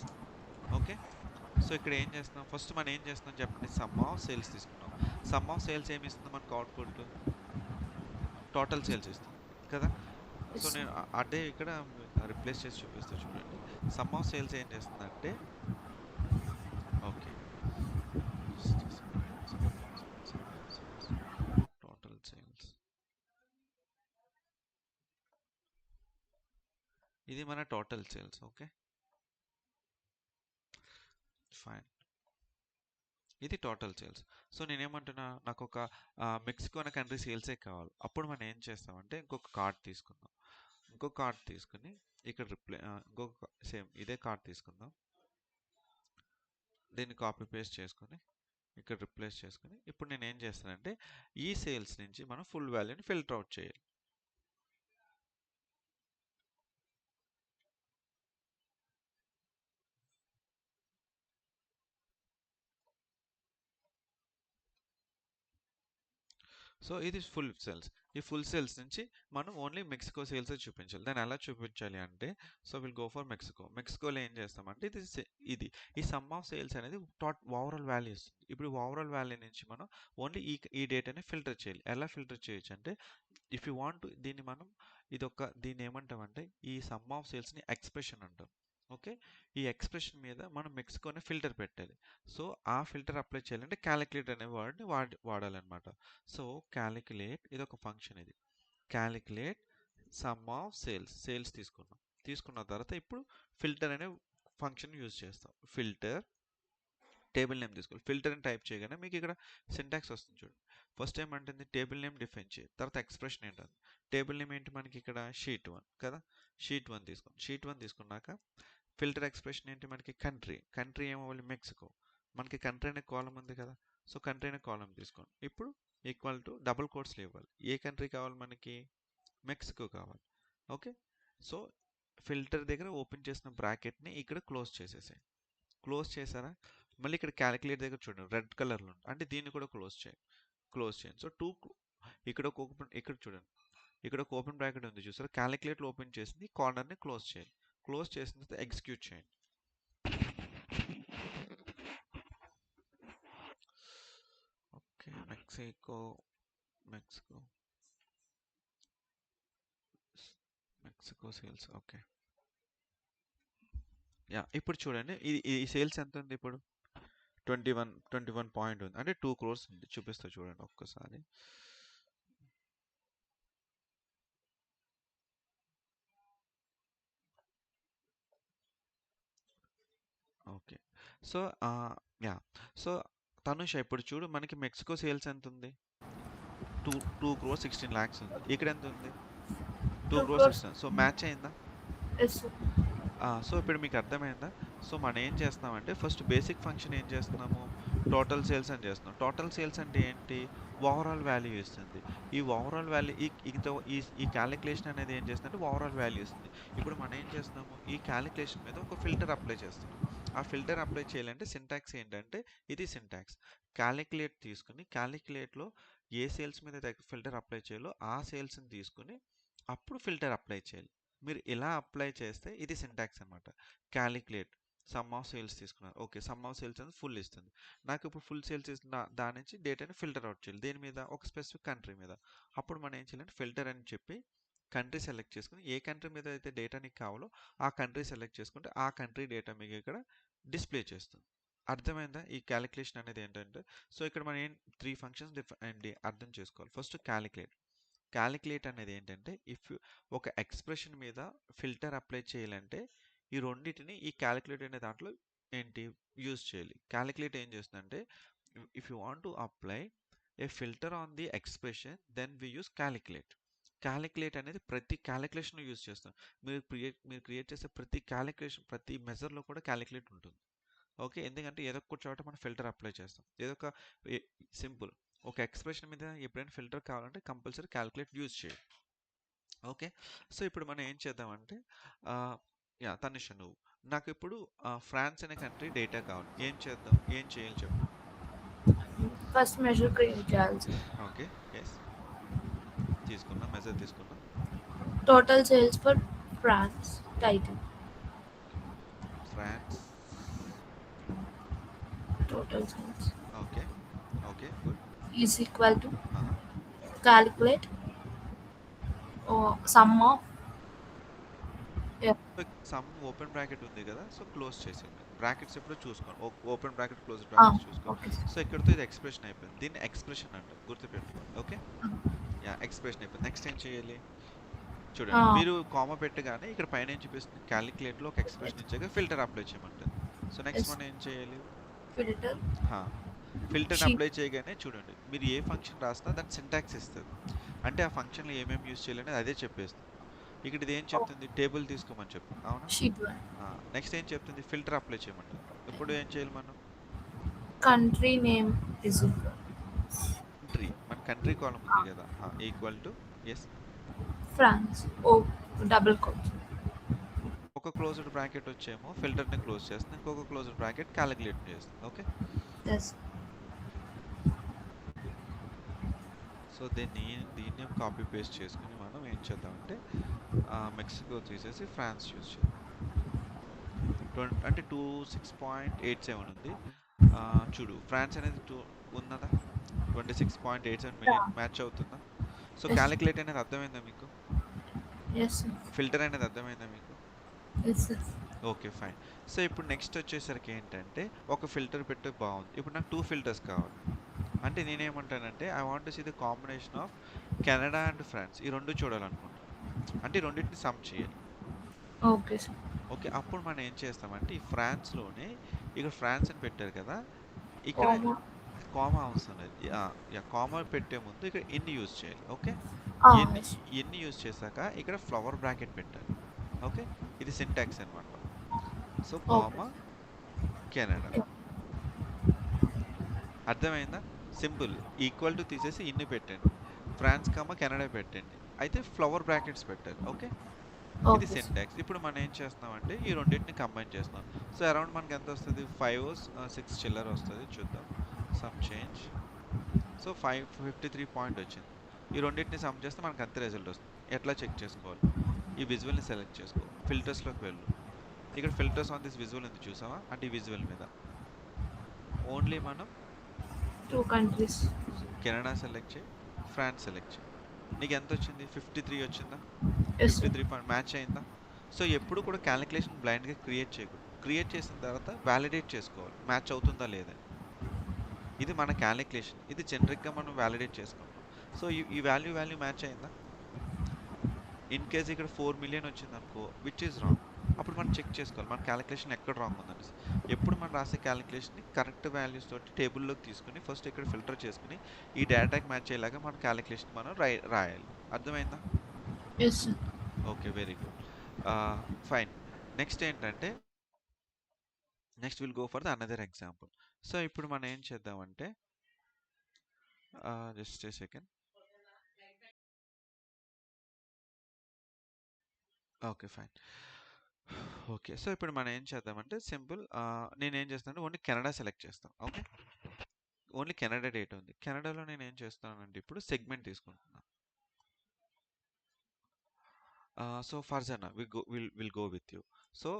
Okay, so ఇక్కడ ఏం చేస్తున్నాం? ఫస్ట్ మనం ఏం చేస్తున్నాం చెప్పండి? సమ్ ఆఫ్ సేల్స్ తీసుకున్నాం. సమ్ ఆఫ్ సేల్స్ ఏమి ఇస్తుంది మనకు? అవుట్పుట్ టోటల్ సేల్స్ ఇస్తుంది కదా. సో నేను అదే ఇక్కడ రిప్లేస్ చేసి చూపిస్తా చూడండి. సమ్ ఆఫ్ సేల్స్ ఏం చేస్తుందంటే, ఓకే, టోటల్ సేల్స్ ఇది మన టోటల్ సేల్స్. ఓకే, ఫైన్, ఇది టోటల్ సేల్స్. సో నేనేమంటున్నా, నాకు ఒక మెక్సికో అనే కంట్రీ సేల్సే కావాలి. అప్పుడు మనం ఏం చేస్తామంటే ఇంకొక కార్డ్ తీసుకుందాం. ఇంకొక కార్డ్ తీసుకుని ఇక్కడ ఇంకొక సేమ్ ఇదే కార్డ్ తీసుకుందాం. దీన్ని కాపీ పేస్ట్ చేసుకొని ఇక్కడ రిప్లేస్ చేసుకుని ఇప్పుడు నేను ఏం చేస్తానంటే ఈ సేల్స్ నుంచి మనం ఫుల్ వాల్యూని ఫిల్టర్ అవుట్ చేయాలి. సో ఇది ఫుల్ సేల్స్. ఈ ఫుల్ సేల్స్ నుంచి మనం ఓన్లీ మెక్సికో సేల్స్ చూపించాలి. దాన్ని ఎలా చూపించాలి అంటే, so will go for Mexico. మెక్సికోలో ఏం చేస్తామంటే ఇది ఈ సమ్ ఆఫ్ సేల్స్ అనేది ఓవరాల్ వాల్యూ ఇస్తుంది. ఇప్పుడు ఓవరాల్ వాల్యూ నుంచి మనం ఓన్లీ ఈ డేటాని ఫిల్టర్ చేయాలి. ఎలా ఫిల్టర్ చేయొచ్చు అంటే, ఇఫ్ యూ వాంట్ దీన్ని మనం దీన్ని ఏమంటామంటే ఈ సమ్ ఆఫ్ సేల్స్ని ఎక్స్ప్రెషన్ అంటాం. ఓకే, ఈ ఎక్స్ప్రెషన్ మీద మనం మెక్సికోని ఫిల్టర్ పెట్టాలి. సో ఆ ఫిల్టర్ అప్లై చేయాలంటే క్యాలిక్యులేట్ అనే వర్డ్ని వాడాలన్నమాట. సో క్యాలిక్యులేట్ ఇది ఒక ఫంక్షన్. ఇది క్యాలిక్యులేట్ సమ్ ఆఫ్ సేల్స్ తీసుకున్న తర్వాత ఇప్పుడు ఫిల్టర్ అనే ఫంక్షన్ యూజ్ చేస్తాం. ఫిల్టర్ టేబుల్ నేమ్ తీసుకోవాలి. ఫిల్టర్ అని టైప్ చేయగానే మీకు ఇక్కడ సింటాక్స్ వస్తుంది చూడండి. ఫస్ట్ ఏమంటుంది? టేబుల్ నేమ్ డిఫైన్ చేయి, తర్వాత ఎక్స్ప్రెషన్ ఏంటంటే టేబుల్ నేమ్ ఏంటి మనకి ఇక్కడ షీట్ 1 కదా. షీట్ 1 తీసుకోండి. షీట్ 1 తీసుకున్నాక ఫిల్టర్ ఎక్స్ప్రెషన్ ఏంటి మనకి కంట్రీ ఏమవ్వాలి మెక్సికో. మనకి కంట్రీ అనే కాలం ఉంది కదా. సో కంట్రీ అనే కాలం తీసుకోండి. ఇప్పుడు ఈక్వల్ టు డబుల్ కోట్స్లో ఇవ్వాలి. ఏ కంట్రీ కావాలి మనకి మెక్సికో కావాలి. ఓకే. సో ఫిల్టర్ దగ్గర ఓపెన్ చేసిన బ్రాకెట్ని ఇక్కడ క్లోజ్ చేసేసాయి. క్లోజ్ చేశారా. మళ్ళీ ఇక్కడ క్యాలిక్యులేట్ దగ్గర చూడండి రెడ్ కలర్లో ఉంది, అంటే దీన్ని కూడా క్లోజ్ చేయండి. సో ఇక్కడ ఒక ఇక్కడ చూడండి, ఇక్కడ ఒక ఓపెన్ బ్రాకెట్ ఉంది చూసారా. క్యాలిక్యులేట్లో ఓపెన్ చేసింది, కార్నర్ని క్లోజ్ చేయండి. క్లోజ్ చేసిన తర్వాత ఎగ్జిక్యూట్ చేయండి. Okay. Mexico sales. Okay. Yeah, ఇప్పుడు చూడండి ఈ సేల్స్ ఎంత ఉంది ఇప్పుడు 21 పాయింట్ ఉంది, అంటే 2 crores ఉంది. చూపిస్తా చూడండి ఒక్కసారి. Okay. So yeah, so Tanusha ఇప్పుడు చూడు మనకి మెక్సికో సేల్స్ ఎంత ఉంది 2 crores 16 lakhs ఉంది. ఇక్కడ ఎంత ఉంది 2 crores 16. సో మ్యాచ్ అయిందా. Yes, sir. సో ఇప్పుడు మీకు అర్థమైందా. సో మనం ఏం చేస్తున్నామంటే ఫస్ట్ బేసిక్ ఫంక్షన్ ఏం చేస్తున్నాము, టోటల్ సేల్స్ అని చేస్తున్నాం. టోటల్ సేల్స్ అంటే ఏంటి, ఓవరాల్ వాల్యూ ఇస్తుంది. ఈ ఓవరాల్ వాల్యూ ఈ క్యాలిక్యులేషన్ అనేది ఏం చేస్తుందంటే ఓవరాల్ వాల్యూ ఇస్తుంది. ఇప్పుడు మనం ఏం చేస్తున్నాము, ఈ క్యాలిక్యులేషన్ మీద ఒక ఫిల్టర్ అప్లై చేస్తున్నాం. ఆ ఫిల్టర్ అప్లై చేయాలంటే సింటాక్స్ ఏంటంటే ఇది సింటాక్స్. క్యాలిక్యులేట్ తీసుకుని క్యాలిక్యులేట్లో ఏ సేల్స్ మీద ఫిల్టర్ అప్లై చేయాలో ఆ సేల్స్ని తీసుకుని అప్పుడు ఫిల్టర్ అప్లై చేయాలి. మీరు ఇలా అప్లై చేస్తే ఇది సింటాక్స్ అనమాట. క్యాలిక్యులేట్ సమ్ ఆఫ్ సేల్స్ తీసుకున్నారు. ఓకే, సమ్ ఆఫ్ సేల్స్ అనేది ఫుల్ ఇస్తుంది. నాకు ఇప్పుడు ఫుల్ సేల్స్ ఇస్తున్న దాని నుంచి డేటాని ఫిల్టర్ అవుట్ చేయాలి. దేని మీద, ఒక స్పెసిఫిక్ కంట్రీ మీద. అప్పుడు మనం ఏం చేయాలంటే ఫిల్టర్ అని చెప్పి కంట్రీ సెలెక్ట్ చేసుకుని ఏ కంట్రీ మీద అయితే డేటా నీకు కావాలో ఆ కంట్రీ సెలెక్ట్ చేసుకుంటే ఆ కంట్రీ డేటా మీకు ఇక్కడ డిస్ప్లే చేస్తుంది. అర్థమైందా ఈ క్యాలిక్యులేషన్ అనేది ఏంటంటే. సో ఇక్కడ మనం 3 ఫంక్షన్స్ అర్థం చేసుకోవాలి. ఫస్ట్ క్యాలిక్యులేట్ అనేది ఏంటంటే ఒక ఎక్స్ప్రెషన్ మీద ఫిల్టర్ అప్లై చేయాలంటే ఈ రెండింటిని ఈ క్యాలిక్యులేట్ అనే దాంట్లో ఏంటి యూజ్ చేయాలి. క్యాలిక్యులేట్ ఏం చేస్తుందంటే if you want to apply a filter on the expression then we use calculate అనేది ప్రతి క్యాలిక్యులేషన్ యూజ్ చేస్తాం. మీరు క్రియేట్ చేసే ప్రతి క్యాలిక్యులేషన్ ప్రతి మెజర్లో కూడా క్యాలిక్యులేట్ ఉంటుంది. ఓకే, ఎందుకంటే ఏదో ఒక చోట మనం ఫిల్టర్ అప్లై చేస్తాం. ఏదో ఒక సింపుల్ ఒక ఎక్స్ప్రెషన్ మీద ఎప్పుడైనా ఫిల్టర్ కావాలంటే కంపల్సరీ క్యాలిక్యులేట్ యూజ్ చేయాలి. ఓకే. సో ఇప్పుడు మనం ఏం చేద్దామంటే యా తనిష నువ్వు నాకు ఇప్పుడు ఫ్రాన్స్ అనే కంట్రీ డేటా కావాలి. ఏం చేయాలి చెప్పు. ఫస్ట్ మెజర్ క్రియేట్ చేయాలి. ఓకే, ఎస్ తీసుకున్నా, మెజర్ తీసుకున్నా. Total sales for France title. France total sales. Okay good. Is equal to calculate sum of sum open bracket ఉంది కదా. సో క్లోజ్ చేసేయండి. బ్రాకెట్స్ ఎప్పుడు చూసుకోండి. ఓపెన్ బ్రాకెట్ క్లోజ్ బ్రాకెట్ చూసుకోండి. సో ఇక్కడతో ఇది ఎక్స్ప్రెషన్ అయిపోయింది. దీన్ని ఎక్స్ప్రెషన్ అంటారు, గుర్తుపెట్టుకోండి. ఓకే, యా ఎక్స్ప్రెషన్ అయిపోయింది. నెక్స్ట్ ఏం చేయాలి చూడండి. మీరు కామా పెట్టగానే ఇక్కడ పైన ఏం చూపిస్తుంది, క్యాలిక్యులేట్లో ఒక ఎక్స్ప్రెషన్ ఇచ్చాక ఫిల్టర్ అప్లై చేయమంటుంది. సో నెక్స్ట్ మనం ఏం చేయాలి, ఫిల్టర్ అప్లై చేయగానే చూడండి మీరు ఏ ఫంక్షన్ రాసినా దాని సింటాక్స్ ఇస్తుంది. అంటే ఆ ఫంక్షన్లో ఏమేమి యూజ్ చేయాలనేది అదే చెప్పేస్తుంది. ఇక్కడ ఇది ఏం చెప్తుంది, టేబుల్ తీసుకోమని చెప్తుంది. అవునా. నెక్స్ట్ ఏం చెప్తుంది, ఫిల్టర్ అప్లై చేయమంటుంది. ఇప్పుడు ఏం చేయాలి మనం, కంట్రీ నేమ్ మన కంట్రీ కాలం ఉంది కదా, equal to yes France double quote. ఒక క్లోజ్డ్ బ్రాకెట్ వచ్చేమో ఫిల్టర్ని క్లోజ్ చేస్తుంది, ఇంకొక క్లోజ్డ్ బ్రాకెట్ క్యాలిక్యులేట్ చేస్తుంది. ఓకే, సో దీన్ని కాపీ పేస్ట్ చేసుకుని మనం ఏం చేద్దామంటే మెక్సికో తీసేసి ఫ్రాన్స్ యూజ్ చేద్దాం. అంటే 26.87 ఉంది. చూడు ఫ్రాన్స్ అనేది 2 ఉన్నదా, 26.87 మ్యాచ్ అవుతుందా. సో క్యాలిక్యులేట్ అనేది అర్థమైందా మీకు, ఫిల్టర్ అనేది అర్థమైందా మీకు. Okay fine. సో ఇప్పుడు నెక్స్ట్ వచ్చేసరికి ఏంటంటే ఒక ఫిల్టర్ పెట్టి బాగుంది. ఇప్పుడు నాకు 2 ఫిల్టర్స్ కావాలి. అంటే నేనేమంటానంటే I want to see the combination of Canada and France. ఈ రెండు చూడాలనుకుంటాను. అంటే రెండింటిని సమ్ చేయాలి. ఓకే, అప్పుడు మనం ఏం చేస్తామంటే ఈ ఫ్రాన్స్లోనే ఇక్కడ ఫ్రాన్స్ అని పెట్టారు కదా, ఇక్కడ కామా అవసరం లేదు. కామా పెట్టే ముందు ఇక్కడ ఇన్ యూజ్ చేయాలి. ఓకే, ఎన్ని yes. ఎన్ని యూజ్ చేశాక ఇక్కడ ఫ్లవర్ బ్రాకెట్ పెట్టాలి. ఓకే, ఇది సింటాక్స్ అనమాట. So Okay. Comma Canada. అర్థమైందా? సింపుల్. ఈక్వల్ టు తీసేసి ఇన్ని పెట్టండి. ఫ్రాన్స్ కామా కెనడా పెట్టండి. అయితే ఫ్లవర్ బ్రాకెట్స్ పెట్టాలి. ఓకే, ఇది Okay. సింటాక్స్. ఇప్పుడు మనం ఏం చేస్తున్నామంటే ఈ రెండింటిని కంబైన్ చేస్తున్నాం. సో అరౌండ్ మనకి ఎంత వస్తుంది? 6 చిల్లర వస్తుంది. చూద్దాం. Some change. సో 553 పాయింట్ వచ్చింది. ఈ రెండింటిని సమ్ చేస్తే మనకు అంతే రిజల్ట్ వస్తుంది. ఎట్లా చెక్ చేసుకోవాలి? ఈ విజువల్ని సెలెక్ట్ చేసుకో, ఫిల్టర్స్లోకి వెళ్ళు. ఇక్కడ ఫిల్టర్స్ ఆన్ దిస్ విజువల్ ఉంది, చూసావా? అంటే ఈ విజువల్ మీద ఓన్లీ మనం 2 countries. కెనడా సెలెక్ట్ చేయి, ఫ్రాన్స్ సెలెక్ట్ చేయి. నీకు ఎంత వచ్చింది? 53 వచ్చిందా? Yes, sir. 53 పాయింట్ మ్యాచ్ అయిందా? సో ఎప్పుడు కూడా క్యాలిక్యులేషన్ బ్లైండ్గా క్రియేట్ చేయకూడదు. క్రియేట్ చేసిన తర్వాత వ్యాలిడేట్ చేసుకోవాలి, మ్యాచ్ అవుతుందా లేదా. ఇది మన క్యాలిక్యులేషన్. ఇది జనరిక్గా మనం వ్యాలిడేట్ చేసుకుంటాం. సో ఈ వాల్యూ మ్యాచ్ అయిందా? ఇన్ కేస్ ఇక్కడ 4 మిలియన్ వచ్చింది అనుకో, విచ్ ఈజ్ రాంగ్. అప్పుడు మనం చెక్ చేసుకోవాలి మన క్యాలిక్యులేషన్ ఎక్కడ రాంగ్ ఉందనేసి. ఎప్పుడు మనం రాసే క్యాలిక్యులేషన్ని కరెక్ట్ వాల్యూస్ తోటి టేబుల్లోకి తీసుకుని ఫస్ట్ ఇక్కడ ఫిల్టర్ చేసుకుని ఈ డేటాకి మ్యాచ్ అయ్యేలాగా మన క్యాలిక్యులేషన్ మనం రాయాలి. అర్థమైందా? Yes, sir. Okay, very good. Fine. Next ఏంటంటే next will go for the another example. So ఇప్పుడు మనం ఏం చేద్దామంటే just a second. Okay, fine. Okay, so ఇప్పుడు మనం ఏం చేద్దామంటే సింపుల్. నేనేం చేస్తానంటే ఓన్లీ కెనడా సెలెక్ట్ చేస్తాను. ఓకే, ఓన్లీ కెనడా డేటా ఉంది. కెనడాలో నేను ఏం చేస్తానంటే ఇప్పుడు సెగ్మెంట్ తీసుకుంటున్నాను. So Farzana will go with you. So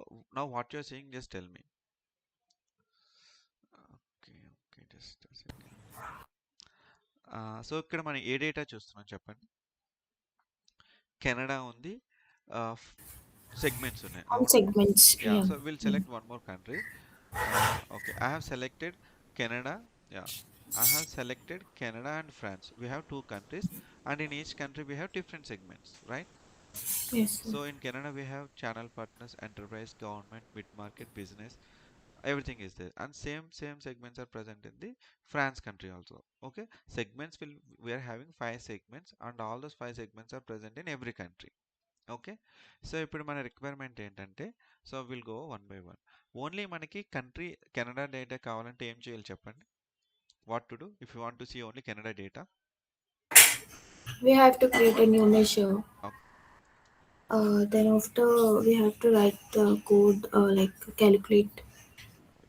now what you're saying, just tell me. Okay, just second. So ఇక్కడ మనం ఏ డేటా చూస్తున్నాం చెప్పండి? కెనడా ఉంది, సెగ్మెంట్స్ ఉన్నాయి. All segments. Yeah. So we'll select one more country. Okay, I have selected Canada. Yeah, I have selected Canada and France. We have 2 countries, and in each country we have different segments, right? Yes, sir. So in Canada we have channel partners, enterprise, government, mid-market, business. Everything is there, and same segments are present in the France country also. Okay, we are having 5 segments, and all those 5 segments are present in every country. Okay, so ఇప్పుడు మన రిక్వైర్మెంట్ ఏంటంటే, so will go one by one. Only మనకి కంట్రీ కెనడా డేటా కావాలంటే ఏం చేయాలి చెప్పండి? What to do if you want to see only Canada data? We have to create a new measure. Okay. Then after we have to write the code, like calculate,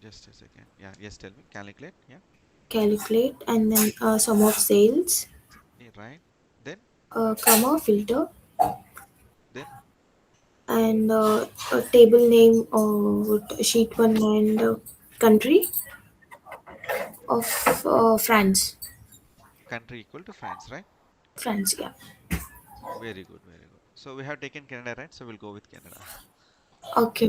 Just a second. Yeah, yes, tell me. calculate, and then sum of sales, Right, then comma filter, then and a table name with sheet 1 and country of France. country equal to France, right? France, yeah. Very good. So we have taken Canada, right? So we'll go with Canada. Okay.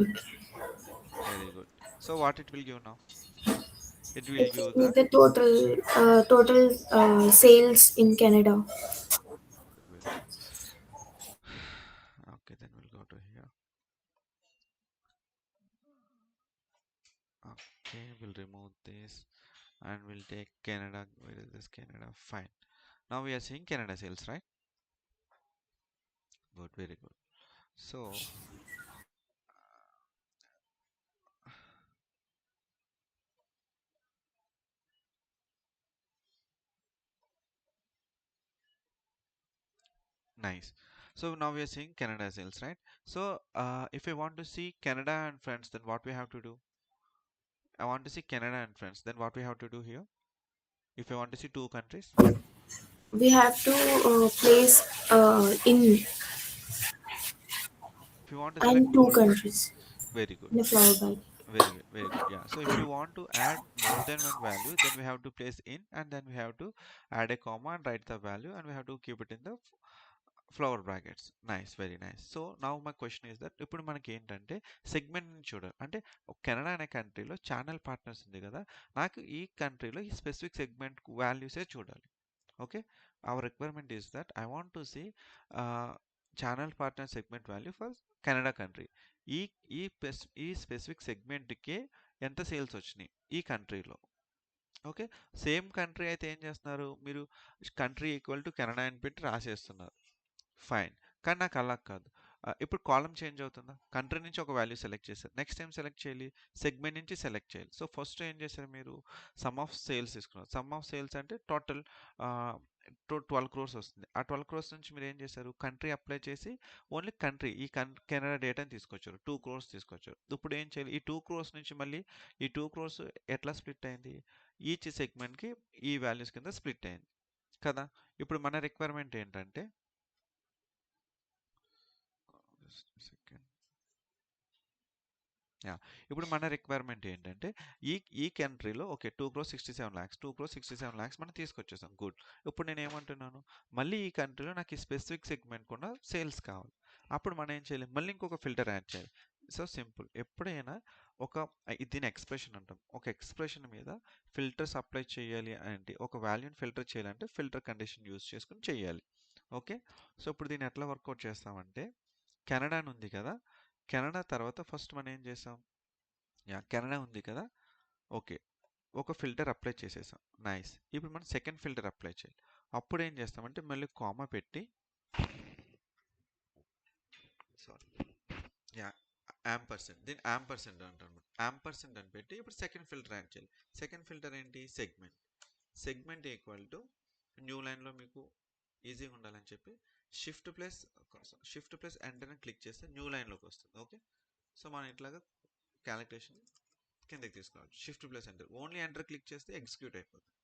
Very good. So what it will give now? It will It give is the the total sales in Canada. Okay, then we'll go to here. Okay, we'll remove this and we'll take Canada. Where is this Canada? Fine. Now we are seeing Canada sales, right? Good, very good. So nice. So now we are seeing Canada sales, right? So if I want to see Canada and France, then what we have to do? I want to see Canada and France, then what we have to do here? If I want to see 2 countries, We have to place in if you want to and select 2 more, countries very good. in the flower bag. Very good. Yeah, so if you want to add more than one value, then we have to place in, and then we have to add a comma and write the value, and we have to keep it in the flower brackets. Nice, very nice. So now my question is that ఇప్పుడు మనకి ఏంటంటే సెగ్మెంట్ చూడాలి. అంటే కెనడా అనే కంట్రీలో ఛానల్ పార్ట్నర్స్ ఉంది కదా, నాకు ఈ కంట్రీలో ఈ స్పెసిఫిక్ సెగ్మెంట్ వాల్యూసే చూడాలి. Okay, our requirement is that I want to see channel partner segment value for Canada country. ఈ ఈ స్పెసిఫిక్ సెగ్మెంట్కే ఎంత సేల్స్ వచ్చినాయి ఈ కంట్రీలో. ఓకే. సేమ్ కంట్రీ అయితే ఏం చేస్తున్నారు, మీరు కంట్రీ ఈక్వల్ టు కెనడా అని పెట్టి రాసేస్తున్నారు. ఫైన్. కానీ నాకు అలా కాదు. ఇప్పుడు కాలమ్ చేంజ్ అవుతుందా? కంట్రీ నుంచి ఒక వాల్యూ సెలెక్ట్ చేశారు. నెక్స్ట్ టైం సెలెక్ట్ చేయాలి, సెగ్మెంట్ నుంచి సెలెక్ట్ చేయాలి. సో ఫస్ట్ ఏం చేశారు మీరు, సమ్ ఆఫ్ సేల్స్ తీసుకున్నారు. సమ్ ఆఫ్ సేల్స్ అంటే టోటల్ 12 క్రోర్స్ వస్తుంది. ఆ 12 క్రోర్స్ నుంచి మీరు ఏం చేశారు, కంట్రీ అప్లై చేసి ఓన్లీ కంట్రీ ఈ కెనడా డేటాని తీసుకొచ్చారు. 2 క్రోర్స్ తీసుకొచ్చారు. ఇప్పుడు ఏం చేయాలి, ఈ 2 క్రోర్స్ నుంచి మళ్ళీ ఈ 2 క్రోర్స్ ఎట్లా స్ప్లిట్ అయింది, ఈచ్ సెగ్మెంట్కి ఈ వాల్యూస్ కింద స్ప్లిట్ అయింది కదా. ఇప్పుడు మన రిక్వైర్మెంట్ ఏంటంటే, ఇప్పుడు మన రిక్వైర్మెంట్ ఏంటంటే ఈ కంట్రీలో okay 2 crores 67 lakhs 2 crores 67 lakhs మనం తీసుకొచ్చేసాం. గుడ్. ఇప్పుడు నేను ఏమంటున్నాను, మళ్ళీ ఈ కంట్రీలో నాకు ఈ స్పెసిఫిక్ సెగ్మెంట్ కూడా సేల్స్ కావాలి. అప్పుడు మనం ఏం చేయాలి, మళ్ళీ ఇంకొక ఫిల్టర్ యాడ్ చేయాలి. So simple. ఎప్పుడైనా దీని ఎక్స్ప్రెషన్ అంటాం. ఒక ఎక్స్ప్రెషన్ మీద ఫిల్టర్స్ అప్లై చేయాలి అంటే, ఒక వాల్యూని ఫిల్టర్ చేయాలంటే ఫిల్టర్ కండిషన్ యూజ్ చేసుకుని చేయాలి. ఓకే. సో ఇప్పుడు దీన్ని ఎట్లా వర్కౌట్ చేస్తామంటే, కెనడా ఉంది కదా, కెనడా తర్వాత ఫస్ట్ మనం ఏం చేసాం, కెనడా ఉంది కదా, ఓకే ఒక ఫిల్టర్ అప్లై చేసేసాం. నైస్. ఇప్పుడు మనం సెకండ్ ఫిల్టర్ అప్లై చేయాలి. అప్పుడు ఏం చేస్తామంటే మళ్ళీ కామా పెట్టి యాంపర్సెంట్, దీన్ని యాంపర్సెంట్ అంటాను. యాంపర్సెంట్ అని పెట్టి ఇప్పుడు సెకండ్ ఫిల్టర్ యాడ్ చేయాలి. సెకండ్ ఫిల్టర్ ఏంటి, segment. Segment equal to new లైన్లో మీకు ఈజీగా ఉండాలని చెప్పి షిఫ్ట్ ప్లస్ ఎంటర్ అని క్లిక్ చేస్తే న్యూ లైన్లోకి వస్తుంది. ఓకే. సో మనం ఇట్లాగా క్యాలిక్యులేషన్ కిందకి తీసుకోవాలి. Shift plus enter, only enter click చేస్తే ఎగ్జిక్యూట్ అయిపోతుంది.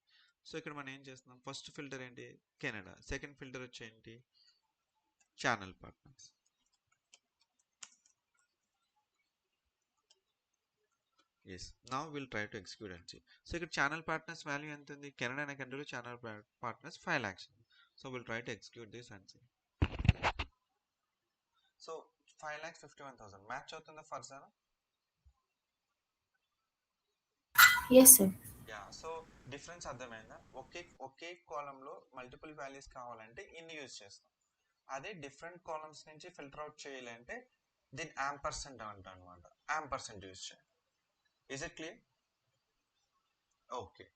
సో ఇక్కడ మనం ఏం చేస్తున్నాం, ఫస్ట్ ఫిల్టర్ ఏంటి, కెనడా. సెకండ్ ఫిల్టర్ వచ్చి ఏంటి, channel partners. Yes, now will try to execute and see. So ఇక్కడ ఛానల్ పార్ట్నర్స్ వాల్యూ ఎంత ఉంది, కెనడా అనే కంట్రీలో channel partners 5 lakhs. So will try to execute this and see. So 5,51,000 match అవుతుందా Farzana? Yes sir. So difference అర్థమైందా? ఒకే కాలంలో మల్టిపుల్ వాల్యూస్ కావాలంటే ఇన్ని యూజ్ చేస్తాం. అదే డిఫరెంట్ కాలమ్స్ నుంచి ఫిల్టర్ అవుట్ చేయాలంటే దీన్ని యాంపర్సెంట్ అంటాం అనమాట. యాంపర్సెంట్ యూజ్ చేయాలి. Is it clear? ఓకే.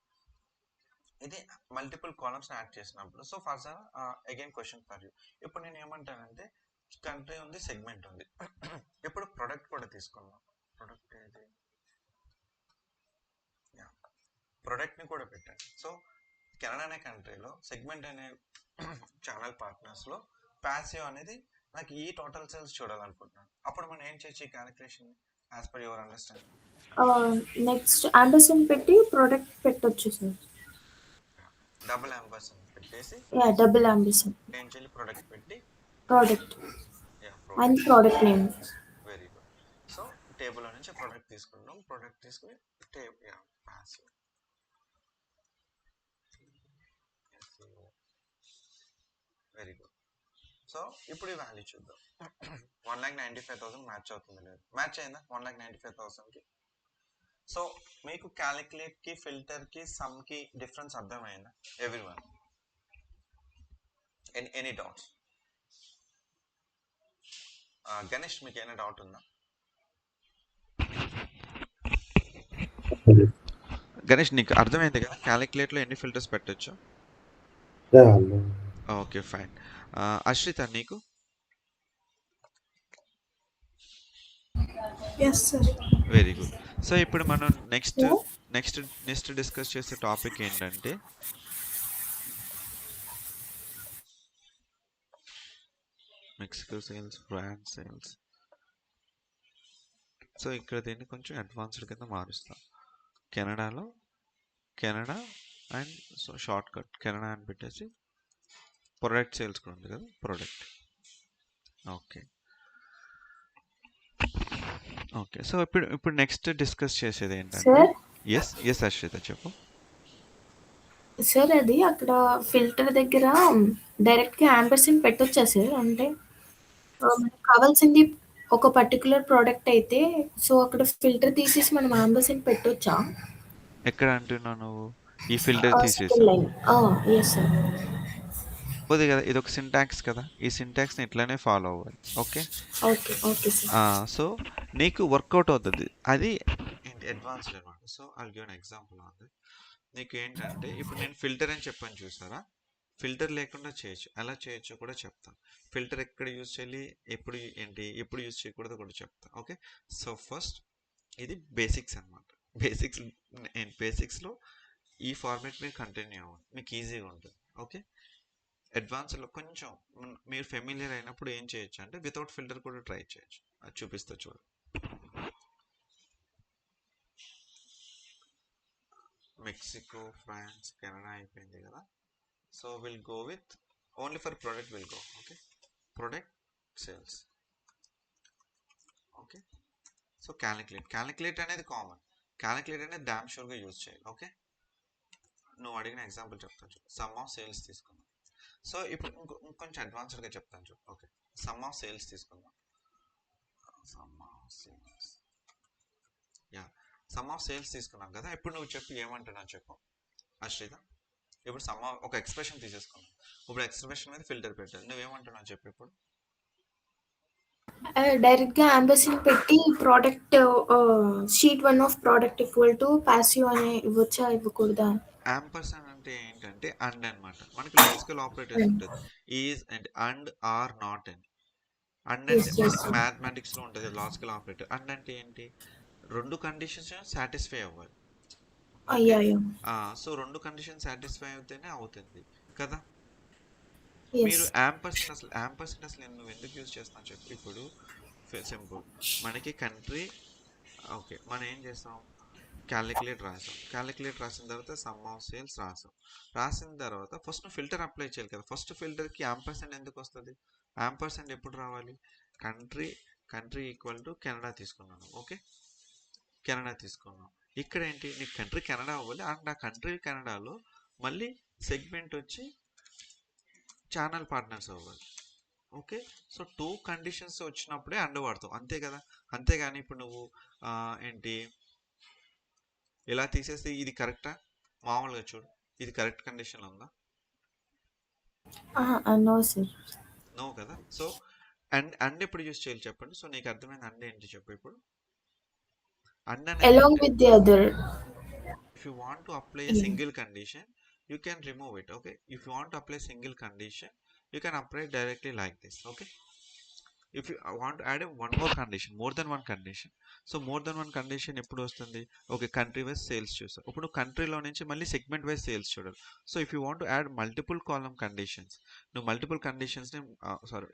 ఇది మల్టిపుల్ కాలమ్స్ యాడ్ చేసినప్పుడు. So first again question for you. ఇప్పుడు నేను ఏమంటానంటే, కంట్రీ ఉంది, సెగ్మెంట్ ఉంది. ఇప్పుడు ప్రొడక్ట్ కూడా తీసుకున్నాం. ప్రొడక్ట్ ఏది, ప్రొడక్ట్ని కూడా పెట్టండి. సో కెనడా అనే కంట్రీలో సెగ్మెంట్ అనే ఛానల్ పార్ట్నర్స్లో ప్యాసివ్ అనేది నాకు ఈ టోటల్ సేల్స్ చూడాలనుకుంటున్నాను. అప్పుడు మనం ఏం చేయొచ్చు, ఈ calculation as per your understanding. Next ampersand పెట్టి ప్రోడక్ట్ పెట్టొచ్చు సార్. డబుల్ యాంపర్సెంట్ పెట్టేసి డబుల్ యాంపర్సెంట్ ఏం చేయాలి, ప్రొడక్ట్ పెట్టి product and product name. Very good. So table నుంచి ప్రొడక్ట్ తీసుకుంటాం. ప్రొడక్ట్ తీసుకుని table passive. Very good. So ఇప్పుడు ఈ వాల్యూ చూద్దాం. 1,95,000 మ్యాచ్ అవుతుంది లేదు, మ్యాచ్ అయిందా 1,95,000కి? సో మీకు క్యాలిక్యులేట్కి, ఫిల్టర్కి, సమ్కి డిఫరెన్స్ అర్థమైందా ఎవ్రీవన్? Any doubts? గణేష్ మీకు ఏమైనా డౌట్ ఉందా? గణేష్ నీకు అర్థమైంది కదా క్యాలిక్యులేట్లో ఎన్ని ఫిల్టర్స్ పెట్టచ్చు? Okay fine. అశ్రిత నీకు? Yes sir. Very good. So ఇప్పుడు మనం నెక్స్ట్ డిస్కస్ చేసే టాపిక్ ఏంటంటే, Mexico sales, brand sales. So ఇక్కడ దీన్ని కొంచెం అడ్వాన్స్డ్ కింద మారుస్తాం. Canada and so short cut Canada అని పెట్టేసి ప్రొడక్ట్ సేల్స్ కూడా ఉంది కదా, ప్రొడక్ట్. ఓకే. సో ఇప్పుడు నెక్స్ట్ డిస్కస్ చేసేది ఏంటంటే, ఎస్ అశ్రిత చెప్పు. సార్ అది అక్కడ ఫిల్టర్ దగ్గర డైరెక్ట్గా యాంపర్సెంట్ పెట్టొచ్చా సార్? అంటే మనకు కావాల్సింది ఒక పర్టికులర్ ప్రోడక్ట్ అయితే, సో అక్కడ ఫిల్టర్ తీసేసి మనం యాంపర్సెంట్ పెట్టొచ్చా? ఎక్కడ అంటున్నావు నువ్వు? ఈ ఫిల్టర్ తీసేసి పోదు కదా, ఇది ఒక సింటాక్స్ కదా, ఈ సింటాక్స్ని ఇట్లానే ఫాలో అవ్వాలి. ఓకే. సో నీకు వర్కౌట్ అవుతుంది, అది అడ్వాన్స్డ్ అనమాట. So I'll give an example on that. నీకు ఏంటంటే ఇప్పుడు నేను ఫిల్టర్ అని చెప్పాను చూసారా, ఫిల్టర్ లేకుండా చేయొచ్చు, ఎలా చేయొచ్చో కూడా చెప్తాను. ఫిల్టర్ ఎక్కడ యూజ్ చేయాలి, ఎప్పుడు యూజ్ చేయకూడదు కూడా చెప్తాను. ఓకే, సో ఫస్ట్ ఇది బేసిక్స్ అనమాట. బేసిక్స్లో ఈ ఫార్మేట్ మీరు కంటిన్యూ అవ్వండి, మీకు ఈజీగా ఉంటుంది. ఓకే, అడ్వాన్స్లో కొంచెం మీరు ఫెమిలియర్ అయినప్పుడు ఏం చేయొచ్చు అంటే వితౌట్ ఫిల్టర్ కూడా ట్రై చేయొచ్చు. అది చూపిస్తా చూడు. మెక్సికో, ఫ్రాన్స్, కెనడా అయిపోయింది కదా. So will go with only for product will go. Okay, product sales. Okay, so calculate అనేది కామన్, క్యాలిక్యులేట్ అనేది డామ్ షూర్గా యూజ్ చేయాలి. ఓకే, నువ్వు అడిగిన ఎగ్జాంపుల్ చెప్తాను చూడు, సమ్ ఆఫ్ సేల్స్ తీసుకుందాం. సో ఇప్పుడు ఇంకొంచెం అడ్వాన్స్డ్గా చెప్తాను చూడు. ఓకే, సమ్ ఆఫ్ సేల్స్ తీసుకుందాం. Some of sales, yeah, some of sales తీసుకున్నాం కదా. ఇప్పుడు నువ్వు చెప్పు, ఏమంటున్నావు చెప్పు అశ్రిత. ఇప్పుడు సమ్ ఆఫ్ ఒక ఎక్స్ప్రెషన్ తీసేసుకున్నాం, ఇప్పుడు ఎక్స్ప్రెషన్ మీద ఫిల్టర్ పెట్టాలి. నువ్వేమంటున్నావు చెప్పు ఇప్పుడు. డైరెక్ట్గా అంబసిన్ పెట్టి product sheet 1 of product equal to passive అని ఇవ్వచ్చా, ఇవ్వకూడదా? యాంపర్సన్ అంటే ఏంటంటే అండ్ అనమాట. మనకి లాజికల్ ఆపరేటర్స్ ఉంటుంది, is and and or not అని. అండ్ అంటే మనకి మ్యాథమెటిక్స్ లో ఉంటుంది లాజికల్ ఆపరేటర్. అండ్ అంటే ఏంటి, రెండు కండిషన్స్ సాటిస్ఫై అవ్వాలి. సో రెండు కండిషన్ సాటిస్ఫై అవుతేనే అవుతుంది కదా. మీరు యాంపర్సన్ అసలు నువ్వు ఎందుకు యూజ్ చేస్తాను చెప్పి. ఇప్పుడు సింపుల్, మనకి కంట్రీ, ఓకే, మనం ఏం చేస్తాం, క్యాలిక్యులేట్ రాసాం. క్యాలిక్యులేట్ రాసిన తర్వాత సమ్ ఆఫ్ సేల్స్ రాసిన తర్వాత ఫస్ట్ ఫిల్టర్ అప్లై చేయాలి కదా. ఫస్ట్ ఫిల్టర్కి యాంపర్సెంట్ ఎందుకు వస్తుంది, యాంపర్సెంట్ ఎప్పుడు రావాలి, కంట్రీ ఈక్వల్ టు కెనడా తీసుకున్నాను. ఓకే, కెనడా తీసుకున్నాం. ఇక్కడ ఏంటి, నీకు కంట్రీ కెనడా అవ్వాలి, అండ్ ఆ కంట్రీ కెనడాలో మళ్ళీ సెగ్మెంట్ వచ్చి ఛానల్ పార్ట్నర్స్ అవ్వాలి. ఓకే, సో 2 కండిషన్స్ వచ్చినప్పుడే అండ్ వాడతావు, అంతే కదా. అంతేగాని ఇప్పుడు నువ్వు ఏంటి ఇలా తీసేస్తే ఇది కరెక్టా, మామూలుగా చూడు, ఇది కరెక్ట్ కండిషన్లో ఉందా, నో కదా. సో అండ్ ఎప్పుడు యూజ్ చేయాలి చెప్పండి. సో నీకు అర్థమైంది అండ్ ఏంటి చెప్పు ఇప్పుడు. And along with the other. If you want to apply a single condition, you can remove it. Okay, if you want to apply single condition, you can apply directly like this. Okay, if you want to add one more condition, more than one condition, so more than one condition ఎప్పుడు వస్తుంది, ఓకే, కంట్రీ వైజ్ సేల్స్ చూస్తావు. ఇప్పుడు నువ్వు కంట్రీలో నుంచి మళ్ళీ సెగ్మెంట్ వైజ్ సేల్స్ చూడాలి. So if you want to add multiple column conditions, నువ్వు మల్టిపుల్ కండిషన్స్ని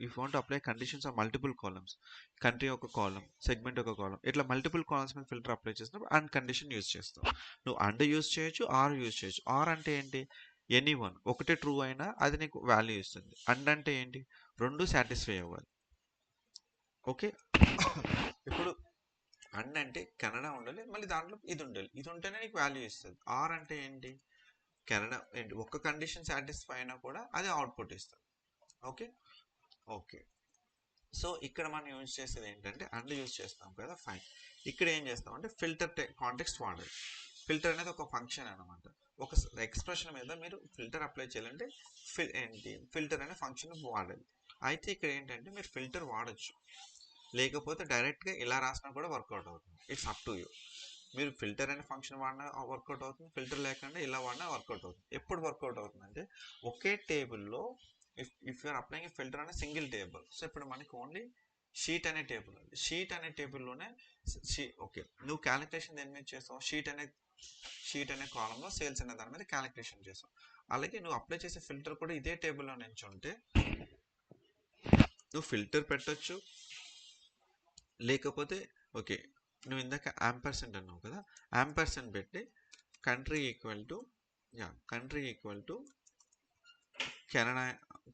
if you want to apply conditions of multiple columns, country ఒక కాలం, సెగ్మెంట్ ఒక కాలం, ఇట్లా మల్టిపుల్ కాలమ్స్ మీద ఫిల్టర్ అప్లై చేసినప్పుడు అండ్ కండిషన్ యూజ్ చేస్తావు. నువ్వు అండ్ యూజ్ చేయొచ్చు, ఆర్ యూజ్ చేయొచ్చు. ఆర్ అంటే ఏంటి, ఎనీ1 ఒకటే ట్రూ అయినా అది నీకు వాల్యూ ఇస్తుంది. అండ్ అంటే ఏంటి, రెండు సాటిస్ఫై అవ్వాలి. ఓకే, ఇప్పుడు అండ్ అంటే కెనడా ఉండాలి, మళ్ళీ దాంట్లో ఇది ఉండాలి, ఇది ఉంటేనే నీకు వాల్యూ ఇస్తుంది. ఆర్ అంటే ఏంటి, కెనడా ఏంటి ఒక్క కండిషన్ సాటిస్ఫై అయినా కూడా అది అవుట్పుట్ ఇస్తుంది. ఓకే, ఓకే, సో ఇక్కడ మనం యూజ్ చేసేది ఏంటంటే అండ్ యూజ్ చేస్తాం కదా, ఫైన్. ఇక్కడ ఏం చేస్తాం అంటే ఫిల్టర్ కాంటెక్స్ట్ వాడాలి. ఫిల్టర్ అనేది ఒక ఫంక్షన్ అనమాట. ఒక ఎక్స్ప్రెషన్ మీద మీరు ఫిల్టర్ అప్లై చేయాలంటే ఫిల్టర్ అనే ఫంక్షన్ వాడాలి. అయితే ఇక్కడ ఏంటంటే మీరు ఫిల్టర్ వాడచ్చు, లేకపోతే డైరెక్ట్గా ఇలా రాసినా కూడా వర్కౌట్ అవుతుంది. It's up to you. మీరు ఫిల్టర్ అనే ఫంక్షన్ వాడినా వర్కౌట్ అవుతుంది, ఫిల్టర్ లేకుండా ఇలా వాడినా వర్కౌట్ అవుతుంది. ఎప్పుడు వర్కౌట్ అవుతుంది అంటే ఒకే టేబుల్లో ఇఫ్ యూఆర్ అప్లైయింగ్ ఫిల్టర్ అనే సింగిల్ టేబుల్. సో ఇప్పుడు మనకి ఓన్లీ షీట్ అనే టేబుల్ ఉంది, షీట్ అనే టేబుల్లోనే ఓకే, నువ్వు క్యాలిక్యులేషన్ దేని మీద చేస్తావు, షీట్ అనే కాలంలో సేల్స్ అనే దాని మీద క్యాలిక్యులేషన్ చేస్తావు. అలాగే నువ్వు అప్లై చేసే ఫిల్టర్ కూడా ఇదే టేబుల్లో నుంచి ఉంటే నువ్వు ఫిల్టర్ పెట్టచ్చు, లేకపోతే ఓకే, నువ్వు ఇందాక యాంపర్సెంట్ అన్నావు కదా, యాంపర్సెంట్ పెట్టి కంట్రీ ఈక్వల్ టు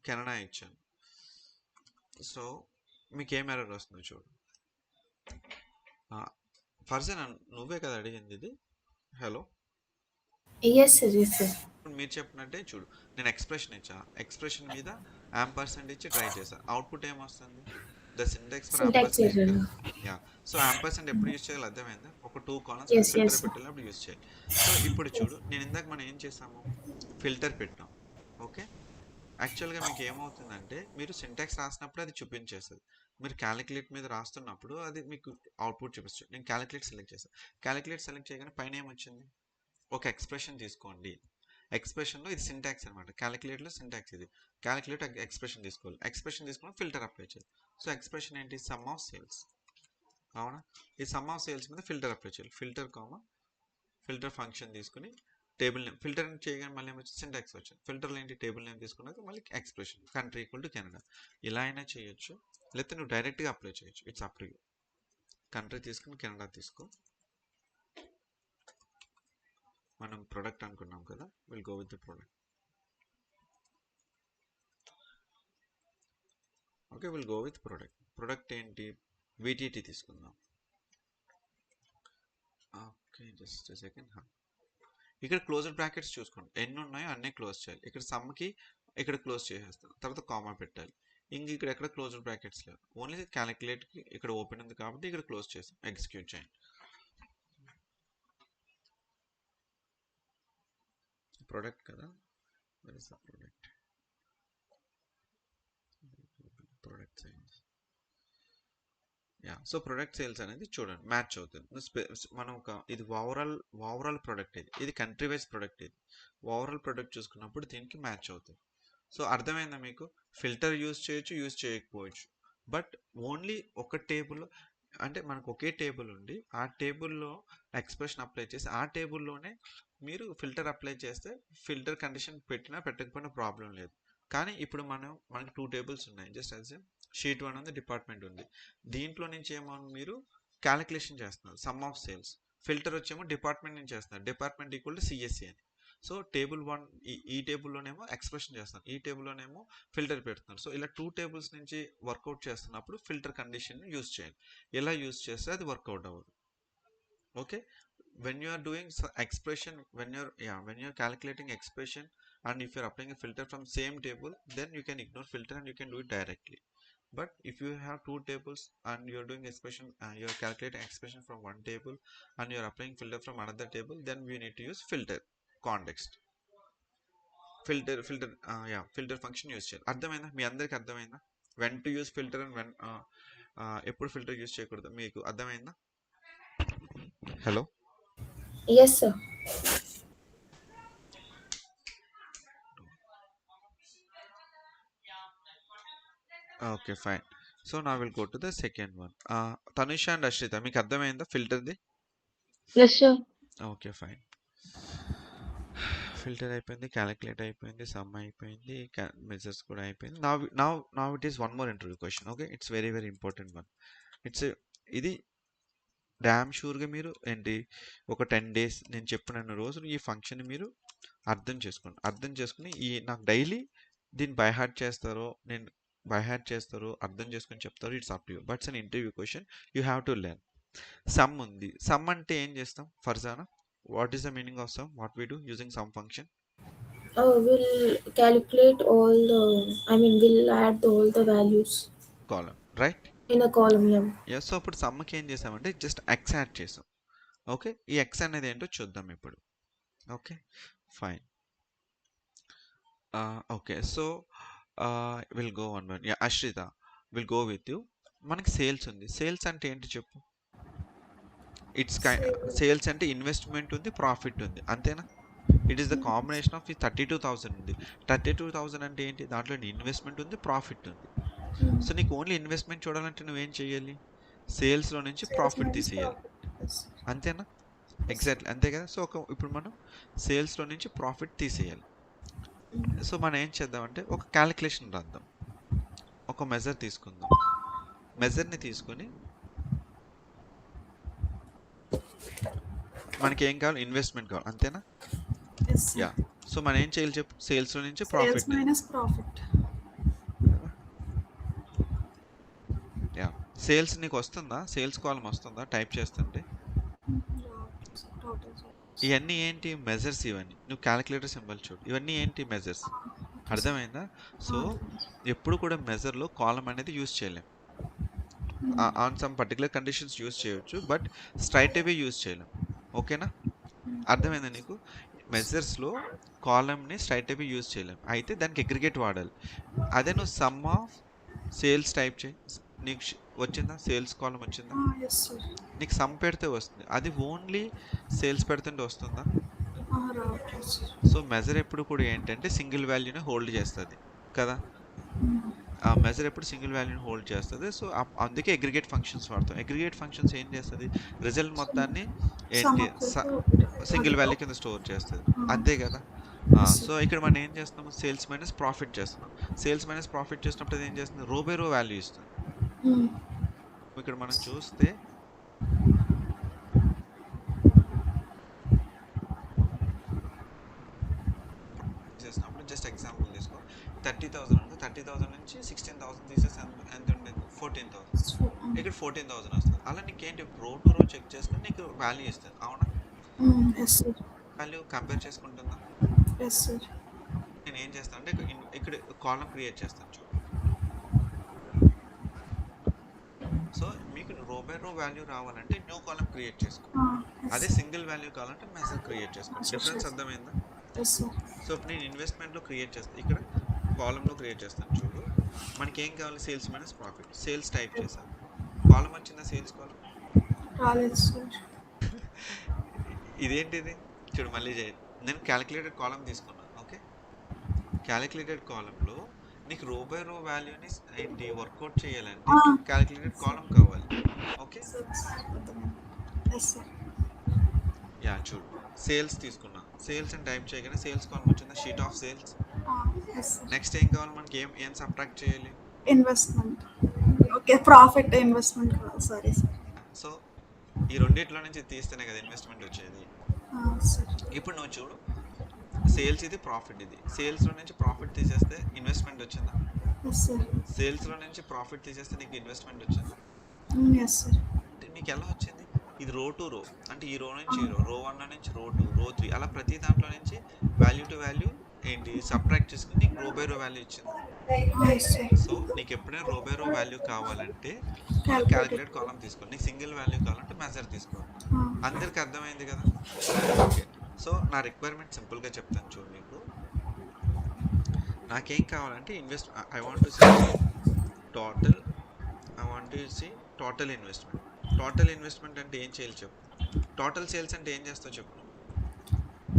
కెనడా ఇచ్చాను. సో మీకు ఏం ఎర్రర్ వస్తుందో చూడు. ఫర్జన్ నువ్వే కదా అడిగింది ఇది. హలో, మీరు చెప్పినట్టే చూడు, నేను ఎక్స్ప్రెషన్ ఇచ్చా, ఎక్స్ప్రెషన్ మీద యాంపర్సెంట్ ఇచ్చి ట్రై చేశా, అవుట్పుట్ ఏమొస్తుంది, the syntax for ampersand. Yeah, so ampersand ఎప్పుడు యూజ్ చేయాలి అర్థమైందా, ఒక 2 కాలమ్స్ ఫిల్టర్ పెట్టినప్పుడు యూజ్ చేయాలి. సో ఇప్పుడు చూడు, నేను ఇందాక మనం ఏం చేసాము, ఫిల్టర్ పెట్టాం. ఓకే, యాక్చువల్గా మీకు ఏమవుతుందంటే మీరు సింటాక్స్ రాసినప్పుడు అది చూపించేస్తుంది, మీరు క్యాలిక్యులేట్ మీద రాస్తున్నప్పుడు అది మీకు అవుట్పుట్ చూపిస్తుంది. నేను క్యాలిక్యులేట్ సెలెక్ట్ చేశాను, క్యాలిక్యులేట్ సెలెక్ట్ చేయగానే పైన ఏమొచ్చింది, ఒక ఎక్స్ప్రెషన్ తీసుకోండి. ఎక్స్ప్రెషన్లో ఇది సింటాక్స్ అనమాట. క్యాలిక్యులేట్లో సింటాక్స్ ఇది. క్యాలిక్యులేట్ ఎక్స్ప్రెషన్ తీసుకోవాలి. ఎక్స్ప్రెషన్ తీసుకుని ఫిల్టర్ అప్లై చేయాలి. సో ఎక్స్ప్రెషన్ ఏంటి? Some of sales. అవునా? ఈ సమ్ ఆఫ్ సేల్స్ మీద ఫిల్టర్ అప్లై చేయాలి. ఫిల్టర్ ఫంక్షన్ తీసుకుని టేబుల్ నేమ్ ఫిల్టర్ చేయగానే మళ్ళీ ఏమొచ్చి సింటాక్స్ వచ్చింది. ఫిల్టర్లో ఏంటి? టేబుల్ నేమ్ తీసుకున్నాక మళ్ళీ expression country equal to Canada. ఇలా అయినా చేయొచ్చు, లేకపోతే నువ్వు డైరెక్ట్గా అప్లై చేయొచ్చు. It's up to you. Country తీసుకుని కెనడా తీసుకో. మనం ప్రొడక్ట్ అనుకున్నాం కదా, will go with the product. Okay, will go with product. Product ఏంటి? VTT తీసుకుందాం. Okay, just second. ఇక్కడ క్లోజ్డ్ బ్రాకెట్స్ చూసుకోండి, ఎన్ని ఉన్నాయో అన్నీ క్లోజ్ చేయాలి. ఇక్కడ సమ్కి ఇక్కడ క్లోజ్ చేసేస్తాను, తర్వాత కామా పెట్టాలి. ఇక్కడ ఎక్కడ క్లోజ్డ్ బ్రాకెట్స్ లేవు, ఓన్లీ క్యాలిక్యులేట్కి ఇక్కడ ఓపెన్ ఉంది కాబట్టి ఇక్కడ క్లోజ్ చేస్తాం. ఎగ్జిక్యూట్ చేయండి. ప్రొడక్ట్ కదా, where is the product? Product sales. Yeah, so product sales అనేది చూడండి మ్యాచ్ అవుతుంది. మనం ఇది ఓవరాల్ ప్రొడక్ట్, ఇది కంట్రీ వైజ్ ప్రొడక్ట్. ఇది ఓవరాల్ ప్రొడక్ట్ చూసుకున్నప్పుడు దీనికి మ్యాచ్ అవుతుంది. సో అర్థమైందా మీకు? ఫిల్టర్ యూజ్ చేయొచ్చు, యూజ్ చేయకపోవచ్చు. బట్ ఓన్లీ ఒక టేబుల్, అంటే మనకు ఒకే టేబుల్ ఉండి ఆ టేబుల్లో ఎక్స్ప్రెషన్ అప్లై చేసి ఆ టేబుల్లోనే మీరు ఫిల్టర్ అప్లై చేస్తే ఫిల్టర్ కండిషన్ పెట్టినా పెట్టకపోయినా ప్రాబ్లం లేదు. కానీ ఇప్పుడు మనకి 2 టేబుల్స్ ఉన్నాయి. జస్ట్ యాజ్ షీట్ 1 ఉంది, డిపార్ట్మెంట్ ఉంది. దీంట్లో నుంచి ఏమో మీరు క్యాలిక్యులేషన్ చేస్తున్నారు, సమ్ ఆఫ్ సేల్స్. ఫిల్టర్ వచ్చేమో డిపార్ట్మెంట్ నుంచి చేస్తున్నారు, డిపార్ట్మెంట్ ఈక్వల్ టు CSC అని. సో టేబుల్ 1 ఈ టేబుల్లోనేమో ఎక్స్ప్రెషన్ చేస్తున్నారు, ఈ టేబుల్లోనేమో ఫిల్టర్ పెడుతున్నారు. సో ఇలా 2 టేబుల్స్ నుంచి వర్కౌట్ చేస్తున్నప్పుడు ఫిల్టర్ కండిషన్ యూజ్ చేయాలి. ఎలా యూజ్ చేస్తే అది వర్కౌట్ అవ్వదు. Okay, when you are doing expression, when you're calculating expression and if you're applying a filter from same table, then you can ignore filter and you can do it directly. But if you have 2 tables and you're doing expression, you're calculating expression from one table and you're applying filter from another table, then we need to use filter context. filter function use చేయాలి. అర్థమైందా? మీ అందరికి అర్థమైందా? when to use filter and when ఎప్పుడు ఫిల్టర్ యూజ్ చేయకూడదు మీకు అర్థమైందా? Hello, Yes, sir. okay, fine. So now we'll go to the second one. Tanusha and Ashrita, మీకు అర్థమైందా ఫిల్టర్ది? Yes, sir. Okay, fine. Filter అయిపోయింది, క్యాలిక్యులేట్ అయిపోయింది, సమ్ అయిపోయింది, మెజర్స్ కూడా అయిపోయింది. now it is one more interview question. Okay, it's very very important one. ఇది డ్యామ్ షూర్గా మీరు ఏంటి ఒక 10 days నేను చెప్పిన రోజులు ఈ ఫంక్షన్ మీరు అర్థం చేసుకుని నాకు డైలీ దీన్ని బైహార్ట్ చేస్తారో అర్థం చేసుకుని చెప్తారు. It's up to you. But as an interview question, you have to learn. Sum ఉంది. సమ్ అంటే ఏం చేస్తాం? Farzana, what is the meaning of sum? What we do using sum function? We'll calculate all the, we'll add all the values column, right? in a column. Yeah. Yes. So ఇప్పుడు సమ్కి ఏం చేసామంటే జస్ట్ ఎక్స్ యాడ్ చేసాం. ఓకే, ఈ ఎక్స్ అనేది ఏంటో చూద్దాం ఇప్పుడు. Okay, fine. Okay, so will go one one. Ashritha, will go with you. మనకి సేల్స్ ఉంది. సేల్స్ అంటే ఏంటి చెప్పు? ఇట్స్ సేల్స్ అంటే ఇన్వెస్ట్మెంట్ ఉంది, ప్రాఫిట్ ఉంది, అంతేనా? It is the combination of 32,000 ఉంది. 32,000 అంటే ఏంటి? దాంట్లో ఇన్వెస్ట్మెంట్ ఉంది, ప్రాఫిట్ ఉంది. సో నీకు ఓన్లీ ఇన్వెస్ట్మెంట్ చూడాలంటే నువ్వేం చేయాలి? సేల్స్లో నుంచి ప్రాఫిట్ తీసేయాలి, అంతేనా? ఎగ్జాక్ట్లీ అంతే కదా. సో ఇప్పుడు మనం సేల్స్లో నుంచి ప్రాఫిట్ తీసేయాలి. సో మనం ఏం చేద్దామంటే ఒక క్యాలిక్యులేషన్ రాద్దాం. ఒక మెజర్ తీసుకుందాం. మెజర్ని తీసుకొని మనకి ఏం కావాలి? ఇన్వెస్ట్మెంట్ కావాలి, అంతేనా? యా. సో మనం ఏం చేయాలి చెప్పు? సేల్స్లో నుంచి ప్రాఫిట్. యా, సేల్స్ నీకు వస్తుందా? సేల్స్ కాలమ్ వస్తుందా టైప్ చేస్తుంటే? ఇవన్నీ ఏంటి? మెజర్స్. ఇవన్నీ నువ్వు క్యాలిక్యులేటర్ సింబల్ చూడు, ఇవన్నీ ఏంటి? మెజర్స్. అర్థమైందా? సో ఎప్పుడు కూడా మెజర్లో కాలమ్ అనేది యూజ్ చేయలేం. On some particular conditions use చేయొచ్చు, బట్ స్ట్రైట్ అవే యూజ్ చేయలేం. ఓకేనా? అర్థమైందా నీకు? మెజర్స్లో కాలమ్ని స్ట్రైట్ అవే యూజ్ చేయలేం, అయితే దానికి అగ్రిగేట్ వాడాలి. అదే నువ్వు సమ్ ఆఫ్ సేల్స్ టైప్ చేయి, నీకు వచ్చిందా? సేల్స్ కాలం వచ్చిందా? నీకు సమ్ పెడితే వస్తుంది. అది ఓన్లీ సేల్స్ పెడుతుంటే వస్తుందా? రావట్లేదు సార్. సో మెజర్ ఎప్పుడు కూడా ఏంటంటే సింగిల్ వాల్యూని హోల్డ్ చేస్తుంది కదా. ఆ మెజర్ ఎప్పుడు సింగిల్ వాల్యూని హోల్డ్ చేస్తుంది. సో అందుకే అగ్రిగేట్ ఫంక్షన్స్ వాడతాం. అగ్రిగేట్ ఫంక్షన్స్ ఏం చేస్తుంది, రిజల్ట్ మొత్తాన్ని ఏంటి సింగిల్ వాల్యూ కింద స్టోర్ చేస్తుంది, అంతే కదా. సో ఇక్కడ మనం ఏం చేస్తున్నాము, సేల్స్ మైనస్ ప్రాఫిట్ చేస్తున్నాం. సేల్స్ మైనస్ ప్రాఫిట్ చేసినప్పుడు అది ఏం చేస్తుంది, రో బై రో వాల్యూ ఇస్తుంది. ఇక్కడ మనం చూస్తే చేసినప్పుడు జస్ట్ ఎగ్జాంపుల్ తీసుకో, 30,000 ఉంది, 30,000 నుంచి 16,000 తీసేసి ఎంత ఉండేది, 14,000. ఇక్కడ 14,000 వస్తుంది. అలా నీకేంటి రో టు రో చెక్ చేసుకుని నీకు వాల్యూ ఇస్తుంది, అవునా. వాల్యూ కంపేర్ చేసుకుంటుందా. నేను ఏం చేస్తాను అంటే ఇక్కడ కాలం క్రియేట్ చేస్తాను చూడు. సో మీకు రో బై రో వాల్యూ రావాలంటే న్యూ కాలం క్రియేట్ చేసుకో. అదే సింగిల్ వాల్యూ కావాలంటే మెజర్ క్రియేట్ చేసుకో. డిఫరెన్స్ అర్థమైందా. సో ఇప్పుడు నేను ఇన్వెస్ట్మెంట్లో క్రియేట్ చేస్తాను, ఇక్కడ కాలంలో క్రియేట్ చేస్తాను చూడు. మనకి ఏం కావాలి, sales minus profit. Sales type చేశాను, కాలం వచ్చిందా, సేల్స్ కాలం రాలేదు సార్. ఇదేంటిది చూడు, మళ్ళీ చేయండి. నేను క్యాలిక్యులేటెడ్ కాలం తీసుకున్నాను. ఓకే, క్యాలిక్యులేటెడ్ కాలంలో నీకు రో బై రో వాల్యూని ఏంటి వర్కౌట్ చేయాలంటే క్యాలిక్యులేటెడ్ కాలం కావాలి. ఓకే, యా చూడు, సేల్స్ తీసుకున్నా, సేల్స్ అని టైప్ చేయగానే సేల్స్ కాలం వచ్చిందా, షీట్ ఆఫ్ సేల్స్. నెక్స్ట్ ఏం కావాలి మనకి, ఏం సబ్ట్రాక్ట్ చేయాలి, ఇన్వెస్ట్మెంట్. ఓకే, ప్రాఫిట్ ఇన్వెస్ట్మెంట్ కావాలి, సారీ సార్. సో ఈ రెండిట్లో నుంచి తీస్తేనే కదా ఇన్వెస్ట్మెంట్ వచ్చేది. ఇప్పుడు నువ్వు చూడు, సేల్స్ ఇది, ప్రాఫిట్ ఇది. సేల్స్లో నుంచి ప్రాఫిట్ తీసేస్తే ఇన్వెస్ట్మెంట్ వచ్చిందా, సేల్స్లో నుంచి ప్రాఫిట్ తీసేస్తే నీకు ఇన్వెస్ట్మెంట్ వచ్చిందా. నీకు ఎలా వచ్చింది, ఇది రో టు రో, అంటే ఈ రో నుంచి ఈ రో 1 నుంచి రో 2, రో 3, అలా ప్రతి దాంట్లో నుంచి వాల్యూ టు వాల్యూ ఏంటి సబ్ట్రాక్ట్ చేసుకుని నీకు రో బై రో వాల్యూ ఇచ్చింది. సో నీకు ఎప్పుడైనా రో బై రో వాల్యూ కావాలంటే క్యాలిక్యులేట్ కాలం తీసుకోవాలి, నీకు సింగిల్ వాల్యూ కావాలంటే మెజర్ తీసుకోవాలి. అందరికి అర్థమైంది కదా. ఓకే, సో నా రిక్వైర్మెంట్ సింపుల్గా చెప్తాను చూడు. నీకు నాకేం కావాలంటే I want to see total, I want to see total investment. Total investment అంటే ఏం చేయాలి చెప్పు. టోటల్ సేల్స్ అంటే ఏం చేస్తావు చెప్పు.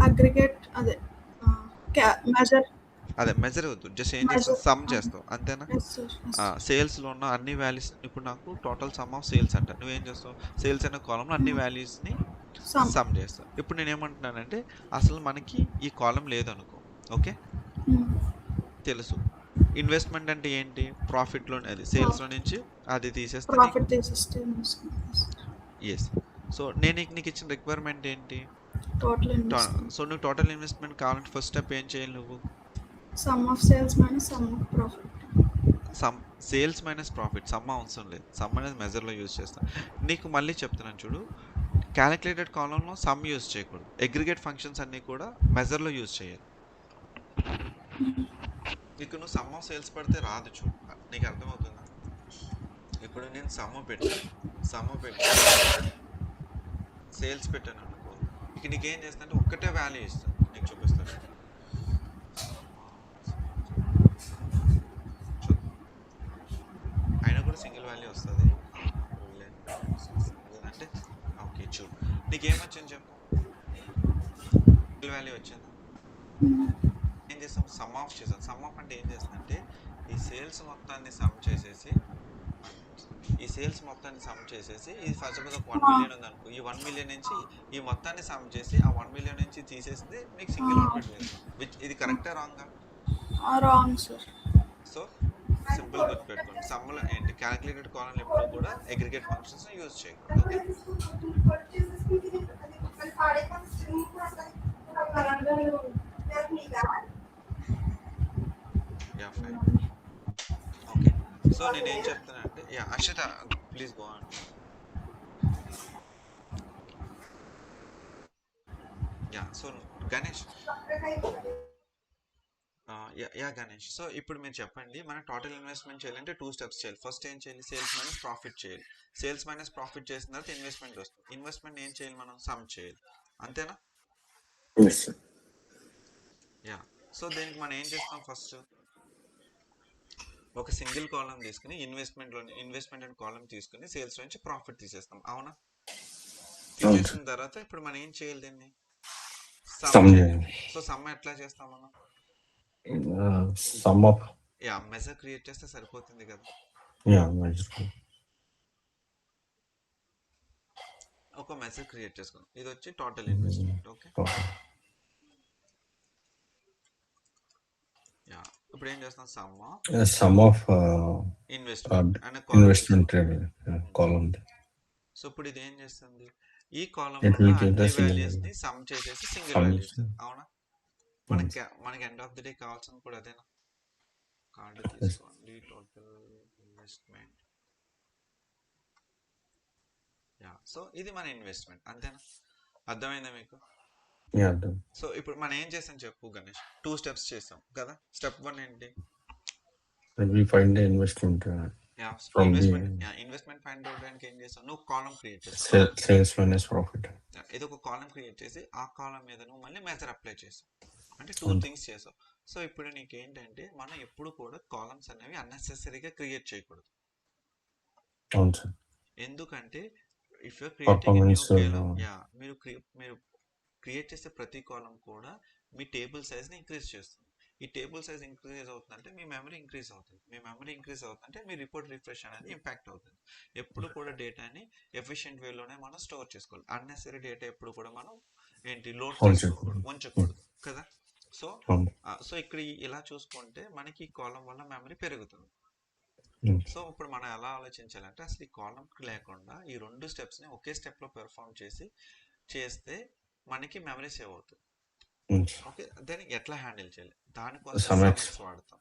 అగ్రిగేట్ అదే మెజర్, అదే మెజర్ వద్దు, జస్ట్ ఏం చేస్తావు, సమ్ చేస్తావు, అంతేనా. సేల్స్లో ఉన్న అన్ని వాల్యూస్, ఇప్పుడు నాకు టోటల్ సమ్ ఆఫ్ సేల్స్ అంట, నువ్వేం చేస్తావు, సేల్స్ అనే కాలంలో అన్ని వాల్యూస్ని సమ్ చేస్తావు. ఇప్పుడు నేను ఏమంటున్నానంటే అసలు మనకి ఈ కాలం లేదనుకో, ఓకే తెలుసు. ఇన్వెస్ట్మెంట్ అంటే ఏంటి, ప్రాఫిట్లో అది సేల్స్లో నుంచి అది తీసేస్తే. ఎస్, సో నేను నీకు ఇచ్చిన రిక్వైర్మెంట్ ఏంటి, సో నువ్వు టోటల్ ఇన్వెస్ట్మెంట్ కావాలంటే ఫస్ట్ స్టెప్ ఏం చేయాలి, నువ్వు some of sales minus sum of profit. Sales minus profit, some అవసరం లేదు, సమ్ అనేది మెజర్లో యూజ్ చేస్తాను. నీకు మళ్ళీ చెప్తున్నాను చూడు, క్యాలిక్యులేటెడ్ కాలంలో సమ్ యూజ్ చేయకూడదు, అగ్రిగేట్ ఫంక్షన్స్ అన్నీ కూడా మెజర్లో యూజ్ చేయాలి. ఇక్కడ నువ్వు సమ్ ఆఫ్ సేల్స్ పడితే రాదు చూడు, నీకు అర్థమవుతుందా. ఇప్పుడు నేను సమ్ పెట్టి సేల్స్ పెట్టాను అనుకో, ఇక నీకేం చేస్తానంటే ఒక్కటే వాల్యూ ఇస్తాను, నీకు చూపిస్తాను. అయినా కూడా సింగిల్ వాల్యూ వస్తుంది అంటే. ఓకే చూడు, నీకేమొచ్చింది చెప్పు, సింగిల్ వాల్యూ వచ్చింది. ఏం చేస్తాం, సమ్ ఆఫ్ చేసాం. సమ్ ఆఫ్ అంటే ఏం చేస్తానంటే ఈ సేల్స్ మొత్తాన్ని సమ్ చేసేసి ఇది ఫస్ట్ సపోజ్ ఒక 1 మిలియన్ ఉంది అనుకో, ఈ 1 మిలియన్ నుంచి ఈ మొత్తాన్ని సమ్ చేసి ఆ 1 మిలియన్ నుంచి తీసేస్తే మీకు సింగిల్ అవుట్పుట్ వేస్తాం. ఇది కరెక్టా రాంగా? Wrong sir. సో సింపుల్ గుర్తుపెట్టుకోండి, సమ్లో ఏంటి క్యాలిక్యులేటెడ్ కాలంలో ఎప్పుడు కూడా అగ్రిగేట్ ఫంక్షన్స్ యూజ్ చేయకూడదు. Okay, yeah fine. Okay, so నేను ఏం చెప్తానంటే, yeah Akshita please go on. Yeah so Ganesh, yeah Ganesh, so ఇప్పుడు మీరు చెప్పండి, మన టోటల్ ఇన్వెస్ట్మెంట్ చేయాలంటే 2 స్టెప్స్ చేయాలి. ఫస్ట్ ఏం చేయాలి, సేల్స్ మైనస్ ప్రాఫిట్ చేయాలి. సేల్స్ మైనస్ ప్రాఫిట్ చేసిన తర్వాత ఇన్వెస్ట్మెంట్ వస్తుంది. ఇన్వెస్ట్మెంట్ ఏం చేయాలి, మనం సమ్ చేయాలి, అంతేనా. యా, సో దీనికి మనం ఏం చేస్తాం, ఫస్ట్ ఒక సింగిల్ కాలం తీసుకుని ఇన్వెస్ట్మెంట్ అండ్ కాలం తీసుకుని సేల్స్ నుంచి ప్రాఫిట్ తీసేస్తాం, అవునా. తీసేసిన తర్వాత ఇప్పుడు మనం ఏం చేయాలి, దీన్ని సమ్ Sum చేయాలి. సో సమ్ ఎట్లా చేస్తాం మనం? sum of మెజర్ క్రియేట్ చేస్తే సరిపోతుంది కదా. measure. ఒక మెజర్ క్రియేట్ చేసుకున్నాం. ఇది వచ్చి టోటల్ ఇన్వెస్ట్మెంట్. ఓకే, ఇప్పుడు ఏం చేస్తాం? Sum of ఇన్వెస్ట్మెంట్ అనే investment column. సో ఇప్పుడు ఇది ఏం చేస్తుంది? ఈ కాలం It will give the అన్ని single వాల్యూస్ ని value. సమ్ చేసేసి సింగిల్ Sum వాల్యూస్. is- అవునా? మనకి ఎండ్ ఆఫ్ ది డే కావాల్సింది కూడా అదేనా? కార్డు తీసుకోండి, టోటల్ ఇన్వెస్ట్మెంట్. సో ఇది మన ఇన్వెస్ట్మెంట్, అంతేనా? అర్థమైందా మీకు? Yeah, done. సో ఇప్పుడు మనం ఏం చేసాం చెప్పు గణేష్? 2 steps చేసాం కదా. స్టెప్ 1 ఏంటి? Then we find the investment from investment find out చేయడానికి ఏం చేసావు? నువ్వు కాలం క్రియేట్ చేసావు. sales minus profit. ఇది ఒక కాలం క్రియేట్ చేసి ఆ కాలం మీద నువ్వు మళ్ళీ మెజర్ అప్లై చేసావు. అంటే 2 things చేసావు. సో ఇప్పుడు నీకు ఏంటంటే మనం ఎప్పుడు కూడా కాలమ్స్ అనేవి అన్నెసెసరీగా క్రియేట్ చేయకూడదు. అవును సార్. ఎందుకంటే ఇఫ్ యూ క్రియేటింగ్ న్యూ కాలం, మీరు క్రియేట్ చేసే ప్రతి కాలం కూడా మీ టేబుల్ సైజ్ ని ఇంక్రీజ్ చేస్తుంది. ఈ టేబుల్ సైజ్ ఇంక్రీజ్ అవుతుందంటే మీ మెమరీ ఇంక్రీజ్ అవుతుంది. మీ మెమరీ ఇంక్రీజ్ అవుతుందంటే మీ రిపోర్ట్ రిఫ్రెష్ అనేది ఇంపాక్ట్ అవుతుంది. ఎప్పుడు కూడా డేటాని ఎఫిషియెంట్ వేలోనే మనం స్టోర్ చేసుకోవాలి. అన్నెసరీ డేటా ఎప్పుడు కూడా మనం లోడ్ చేసుకోకూడదు, ఉంచకూడదు కదా. సో ఇక్కడ ఇలా చూసుకుంటే మనకి ఈ కాలం వల్ల మెమరీ పెరుగుతుంది. సో ఇప్పుడు మనం ఎలా ఆలోచించాలంటే అసలు ఈ కాలం లేకుండా ఈ 2 steps ని ఒకే స్టెప్ లో పెర్ఫార్మ్ చేస్తే మనకి మెమరీ సేవ్ అవుతుంది. ఓకే, దాన్ని ఎట్లా హ్యాండిల్ చేయాలి? దానికోసం సమ్ఎక్స్ వాడతాం.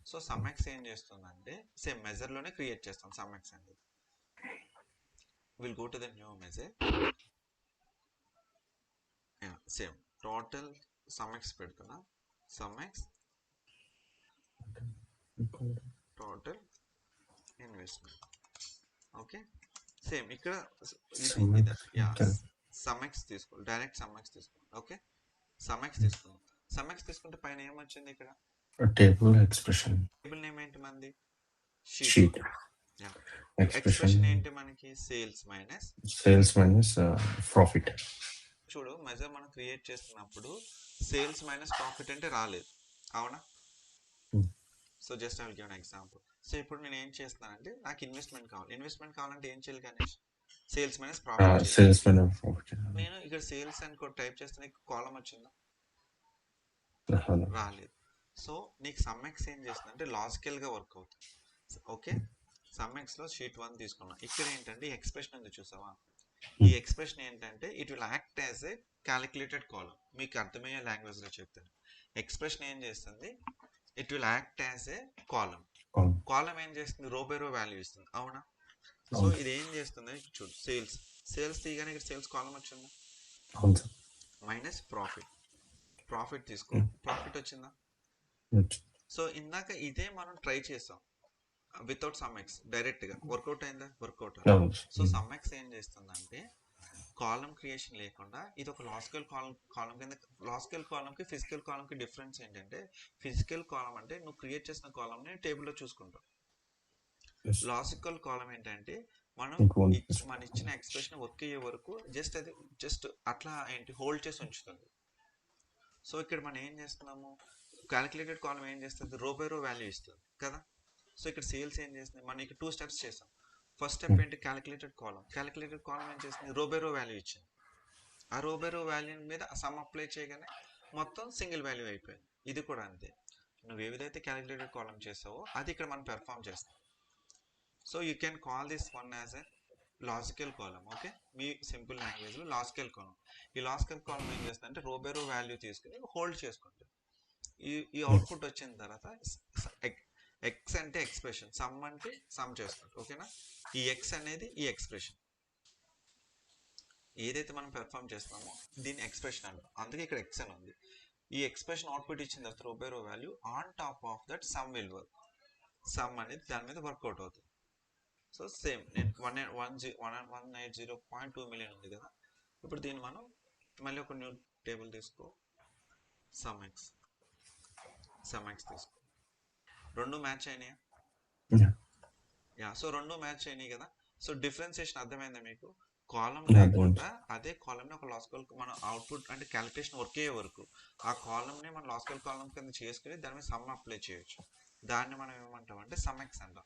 సో సమ్ఎక్స్ ఏం చేస్తుందంటే సేమ్ మెజర్ లోనే క్రియేట్ చేస్తాం. సమ్ఎక్స్ అనేది will go to the new measure. Same total sum X పెడుతున్నా. Sum X total investment. Okay, same ఇక్కడ సమ్ఎక్స్ తీసుకోవాలి. డైరెక్ట్ సమ్ఎక్స్ తీసుకోవాలి. ఓకే, సమ్ఎక్స్ తీసుకున్నాం. సమ్ఎక్స్ తీసుకుంటే పైన ఏమొచ్చింది? ఇక్కడ టేబుల్ ఎక్స్ప్రెషన్. టేబుల్ నేమ్ ఏంటి మనది? షీట్. ఎక్స్ప్రెషన్ ఏంటి మనకి? Sales minus profit. చూడు, మెజర్ మనం క్రియేట్ చేస్తున్నప్పుడు సేల్స్ మైనస్ ప్రాఫిట్ అంటే రాలేదు, అవునా? So just I will give an example. So ఇప్పుడు నేను ఏం చేస్తున్నానంటే నాకు ఇన్వెస్ట్మెంట్ కావాలంటే ఏం చేయాలి గణేష్? Sales minus profit. నేను ఇక్కడ సేల్స్ అని టైప్ చేస్తే కాలం వచ్చిందా? రాలేదు. సో నీకు సమ్ఎక్స్ ఏం చేస్తుందంటే లాజికల్ గా వర్క్ అవుతుంది. ఓకే, సమ్ఎక్స్ లో షీట్ 1 తీసుకున్నా. ఇక్కడ ఏంటంటే ఈ ఎక్స్ప్రెషన్ ఉంది చూసావా? ఈ ఎక్స్ప్రెషన్ ఏంటంటే it will act as a calculated column. మీకు అర్థమయ్యే లాంగ్వేజ్ లో చెప్తాను. ఎక్స్ప్రెషన్ ఏం చేస్తుంది? It will act as a column. Column ఏం చేస్తుంది? రో బై రో వాల్యూ ఇస్తుంది, అవునా? సో ఇది ఏం చేస్తుంది చూడు. సేల్స్ తీయగానే ఇక్కడ సేల్స్ కాలం వచ్చిందా? మైనస్ ప్రాఫిట్ తీసుకో. ప్రాఫిట్ వచ్చిందా? సో ఇందాక ఇదే మనం ట్రై చేసాం వితౌట్ సమ్ఎక్స్. డైరెక్ట్ గా వర్కౌట్ అయిందా? వర్కౌట్ అయింది. సో సమ్ఎక్స్ ఏం చేస్తుందంటే కాలం క్రియేషన్ లేకుండా ఇది ఒక లాజికల్ కాలం కింద. లాజికల్ కాలం కి ఫిజికల్ కాలం కి డిఫరెన్స్ ఏంటంటే ఫిజికల్ కాలం అంటే నువ్వు క్రియేట్ చేసిన కాలం ని టేబుల్లో చూసుకుంటావు. లాజికల్ కాలం ఏంటంటే మనం ఇచ్చిన ఎక్స్ప్రెషన్ వర్క్ అయ్యే వరకు జస్ట్ అట్లా హోల్డ్ చేసి ఉంచుతుంది. సో ఇక్కడ మనం ఏం చేస్తున్నాము? క్యాలిక్యులేటెడ్ కాలం ఏం చేస్తుంది? రో బై రో వాల్యూ ఇస్తుంది కదా. సో ఇక్కడ సేల్స్ ఏం చేస్తుంది? మనం ఇక్కడ 2 steps చేసాం. ఫస్ట్ స్టెప్ ఏంటి? క్యాలిక్యులేటెడ్ కాలం ఏం చేస్తుంది? రో బై రో వాల్యూ ఇచ్చింది. ఆ రో బై రో వాల్యూ మీద సమ్ అప్లై చేయగానే మొత్తం సింగిల్ వాల్యూ అయిపోయింది. ఇది కూడా అంతే. నువ్వు ఏదైతే క్యాలిక్యులేటెడ్ కాలం చేసావో అది ఇక్కడ మనం పెర్ఫామ్ చేస్తాం. So you can call this one as a logical column. Okay, me simple language లో లాజికల్ కాలం. ఈ లాజికల్ కాలం ఏం చేస్తుంది అంటే రో బై రో వాల్యూ తీసుకుని హోల్డ్ చేసుకుంటుంది. ఈ అవుట్పుట్ వచ్చిన తర్వాత ఎక్స్ అంటే ఎక్స్ప్రెషన్, సమ్ అంటే సమ్ చేసుకుంటాం. ఓకేనా? ఈ ఎక్స్ అనేది ఈ ఎక్స్ప్రెషన్ ఏదైతే మనం పెర్ఫామ్ చేస్తామో దీన్ని ఎక్స్ప్రెషన్ అంటాం. అందుకే ఇక్కడ ఎక్స్ అని ఉంది. ఈ ఎక్స్ప్రెషన్ అవుట్పుట్ ఇచ్చిన తర్వాత రో బై రో value on top of that some will work. Some అనేది దాని మీద వర్కౌట్ అవుతుంది. సో సేమ్ నేను 180.2 మిలియన్ ఉంది కదా. ఇప్పుడు దీన్ని మనం మళ్ళీ ఒక న్యూ టేబుల్ తీసుకో. సమ్ఎక్స్ తీసుకో. 2 మ్యాచ్ అయినాయా? సో 2 మ్యాచ్ అయినాయి కదా. సో డిఫరెన్సియేషన్ అర్థమైందా మీకు? కాలం Yeah, లేకుండా అదే కాలంని ఒక లాజికల్ మనం అవుట్పుట్ అంటే క్యాలిక్యులేషన్ వర్క్ అయ్యే వరకు ఆ కాలంని మనం లాజికల్ కాలం కింద చేసుకుని దాని మీద సమ్ అప్లై చేయొచ్చు. దాన్ని మనం ఏమంటాం అంటే సమ్ ఎక్స్ అంటాం.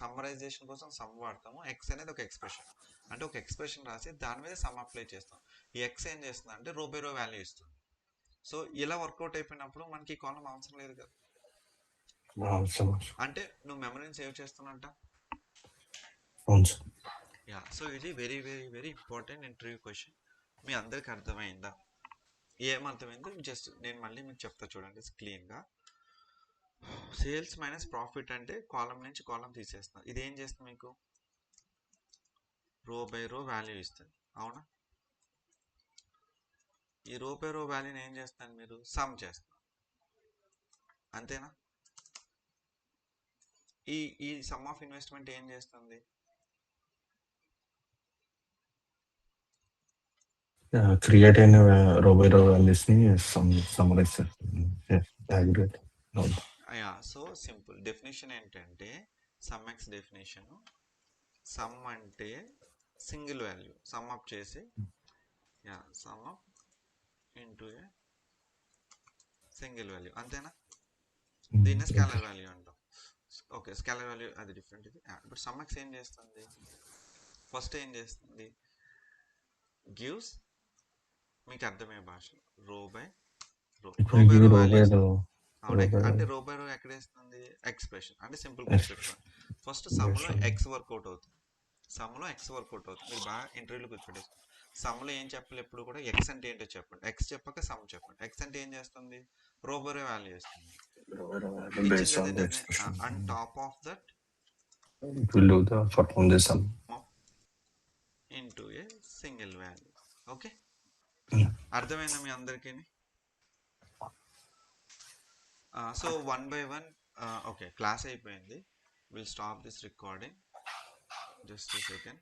సమ్మరైజేషన్ కోసం సమ్ వాడతాము. ఎక్స్ అనేది ఒక ఎక్స్ప్రెషన్, అంటే ఒక ఎక్స్ప్రెషన్ రాసి దాని మీద సమ్ అప్లై చేస్తాం. ఈ ఎక్స్ ఏం చేస్తుంది అంటే రో బై రో వాల్యూ ఇస్తుంది. సో ఇలా వర్కౌట్ అయిపోయినప్పుడు మనకి ఈ కాలం అవసరం లేదు కదా. అంటే నువ్వు మెమరీని సేవ్ చేస్తున్నట్ట. అవును సార్. యా, సో ఇది very very very important interview question. మీ అందరికి అర్థమైందా? ఏమర్థమైందో జస్ట్ నేను మళ్ళీ మీకు చెప్తా చూడండి క్లీన్గా. సేల్స్ మైనస్ ప్రాఫిట్ అంటే కాలం నుంచి కాలం తీసేస్తాం. ఇది ఏం చేస్తుంది మీకు రో బై రో వాల్యూ ఇస్తుంది, అవునా? ఈ రో బై రో వాల్యూని ఏం చేస్తాను మీరు సమ్ చేస్తారు, అంతేనా? ఈ సమ్ ఆఫ్ ఇన్వెస్ట్మెంట్ ఏం చేస్తుంది? క్రియేట్ అయిన రో బై రో వాల్యూస్ ని సమ్మరైజ్ చేస్తుంది. సో సింపుల్ డెఫినేషన్ ఏంటంటే సమ్ ఎక్స్ డెఫినేషన్, సమ్ అంటే సింగిల్ వాల్యూ సమ్ అప్ చేసి sum up into a single value, అంతేనా? దీన్ని స్కేలర్ వాల్యూ అంటాం. ఓకే, స్కేలర్ వాల్యూ అది డిఫరెంట్. ఇది ఇప్పుడు సమ్ ఎక్స్ ఏం చేస్తుంది? ఫస్ట్ ఏం చేస్తుంది? గివ్స్ మీకు అర్థమయ్యే భాషలో రో బై రో, రో బై రో వాల్యూస్. అవునా? అంటే రో బై రో ఎక్కడ వేస్తుంది? ఎక్స్ప్రెషన్ అంటే సింపుల్ గుర్తుపెట్టుకోండి. ఫస్ట్ సమ్లో ఎక్స్ వర్కౌట్ అవుతుంది. సమ్లో ఎక్స్ వర్కౌట్ అవుతుంది. మీరు బాగా ఇంటర్వ్యూలో గుర్తుపెట్టేసుకోండి. సమ్లో ఏం చెప్పాలి ఎప్పుడు కూడా? ఎక్స్ అంటే ఏంటో చెప్పండి. ఎక్స్ చెప్పాక సమ్ చెప్పండి. ఎక్స్ అంటే ఏం చేస్తుంది? రో బై రో వాల్యూ వేస్తుంది. And top of that into a single value. Okay, అర్థమైందా మీ అందరికీ? సో 1 by 1 ఓకే, క్లాస్ అయిపోయింది. Will stop this recording just a second.